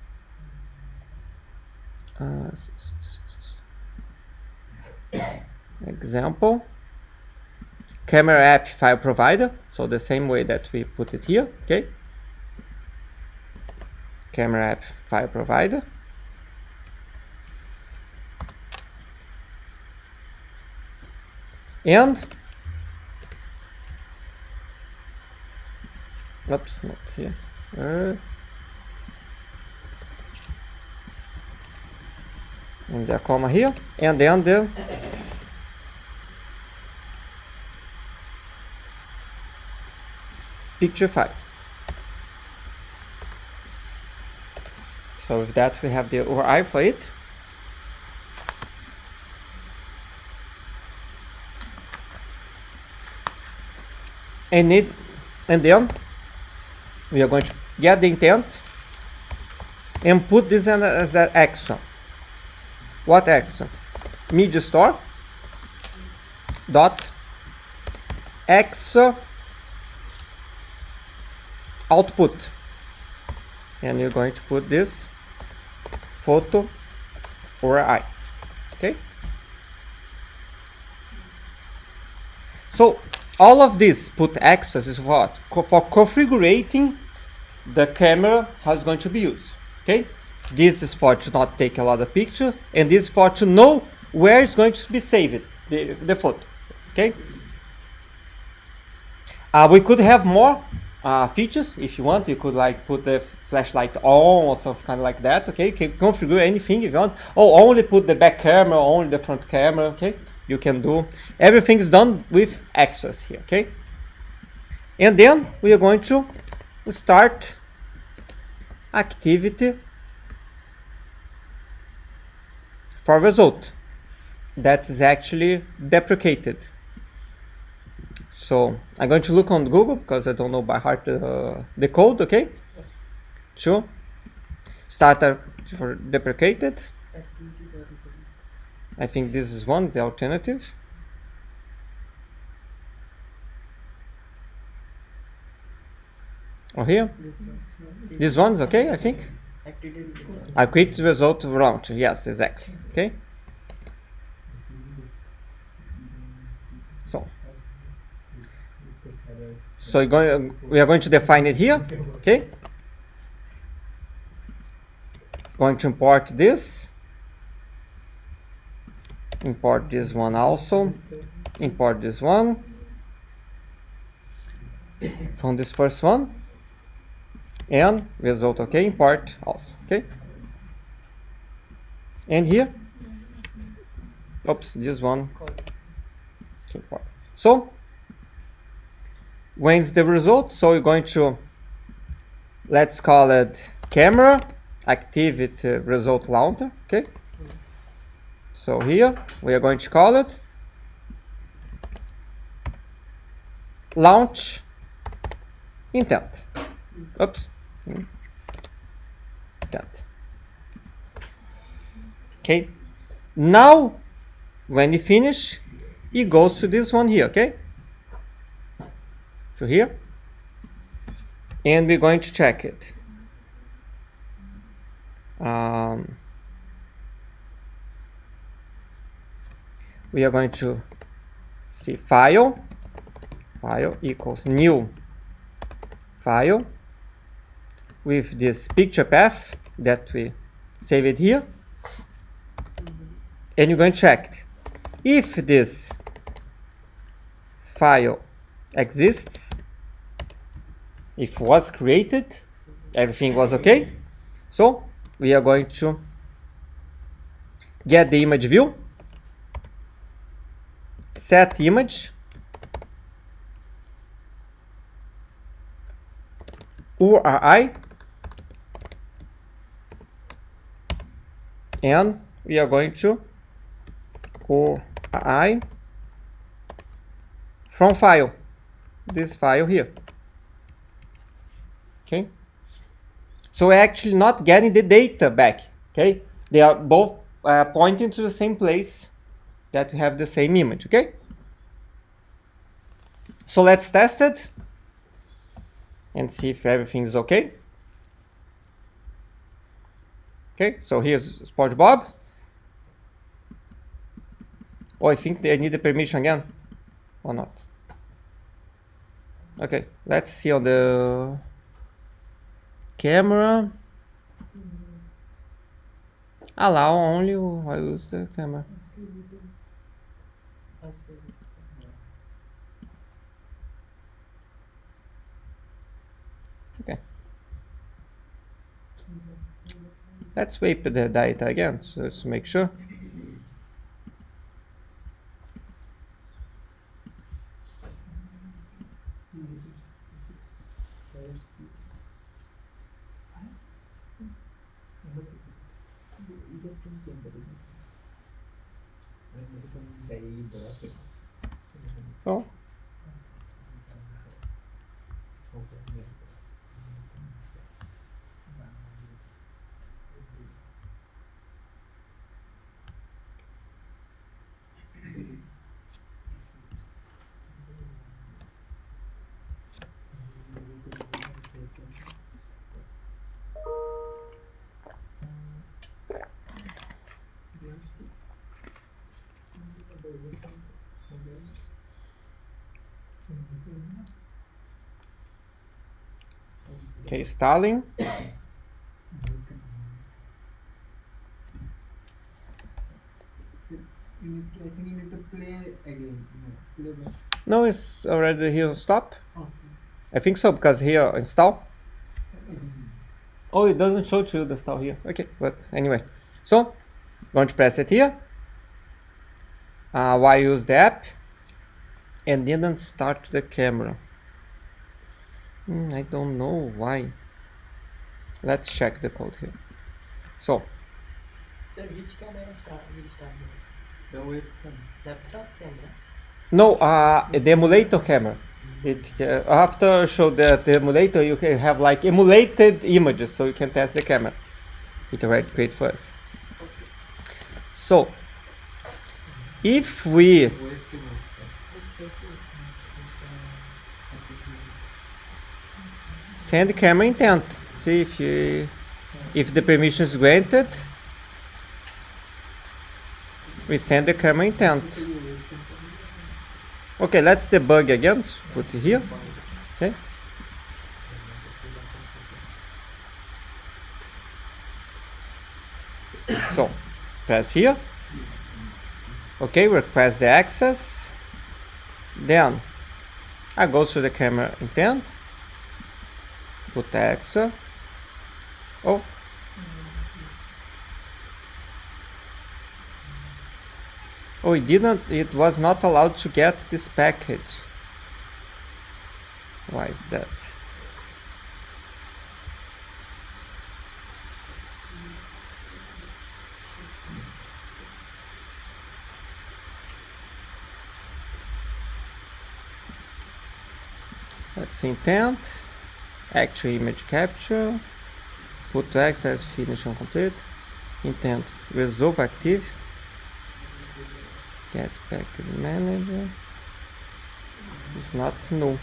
S1: Example camera app file provider. So the same way that we put it here, okay? Camera app file provider. And oops, not here. And the comma here, and then the picture file. So with that we have the URI for it. And then we are going to get the intent and put this as an action. What action? Media store dot x output, and you're going to put this photo URI. Okay. So all of this put access is what? For configuring the camera how it's going to be used. Okay. This is for to not take a lot of pictures, and this is for to know where it's going to be saved, the photo. Okay. We could have more features if you want. You could like put the flashlight on or something kind of like that. Okay, you can configure anything if you want. Oh, only put the back camera, only the front camera. Okay, you can do everything is done with access here. Okay, and then we are going to start activity for result that is actually deprecated. So I'm going to look on Google because I don't know by heart the code. Okay, sure. Starter for deprecated. I think this is one, the alternative. Oh, here. This one's okay, I think. I quit result launch. Yes, exactly. Okay. So we are going to define it here. Okay. Going to import this. Import this one also. Import this one from this first one. And result okay, import also, okay? And here, oops, this one, okay, import. So, when's the result? So we're going to, let's call it camera activity result launcher, okay? So here, we are going to call it launch intent. Oops. Intent. Okay. Now, when you finish, it goes to this one here, okay? To here. And we're going to check it. We are going to see file equals new file with this picture path that we saved here, and you're going to check if this file exists, if was created, everything was okay. So we are going to get the image view, set image, URI, and we are going to URI from file, this file here. Okay, so we're actually not getting the data back. Okay, they are both pointing to the same place that we have the same image. Okay, so let's test it and see if everything is okay. Okay, so here's SpongeBob. Oh, I think they need the permission again, or not. Okay, let's see on the camera. Allow only I use the camera. Okay. Let's wait the data again, so let's make sure. So okay, Starling.
S4: I think you need to play again. Play back.
S1: No, it's already here on stop.
S4: Okay.
S1: I think so, because here install. Oh, it doesn't show to you the install here. Okay, but anyway, so going to press it here. Why use the app? And didn't start the camera. I don't know why. Let's check the code here. So
S3: Sir, which camera will start?
S4: The webcam.
S3: Laptop camera?
S1: no, the emulator camera. It after show the emulator, you can have like emulated images, so you can test the camera. It already create for us. So if we send camera intent, see if the permission is granted, we send the camera intent. Okay, let's debug again. Put it here. Okay. So press here. Okay, request the access. Then I go to the camera intent, put extra. Oh, oh, it was not allowed to get this package. Why is that? Let's see, intent, actual image capture, put to access, finish and complete, intent, resolve active, get package manager, it's not null.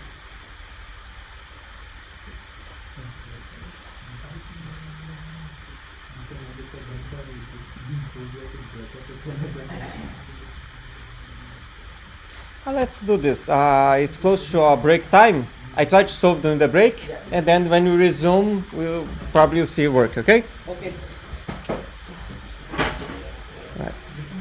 S1: Let's do this. It's close to our break time. I try to solve during the break,
S3: Yeah.
S1: and then when we resume, we'll probably see work. Okay?
S3: Okay.
S1: Let's.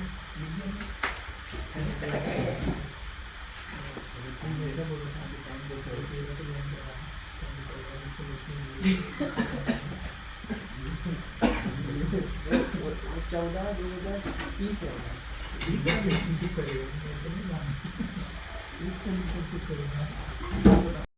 S3: वो 14/2020 है
S4: एक से करेगा एक से करेगा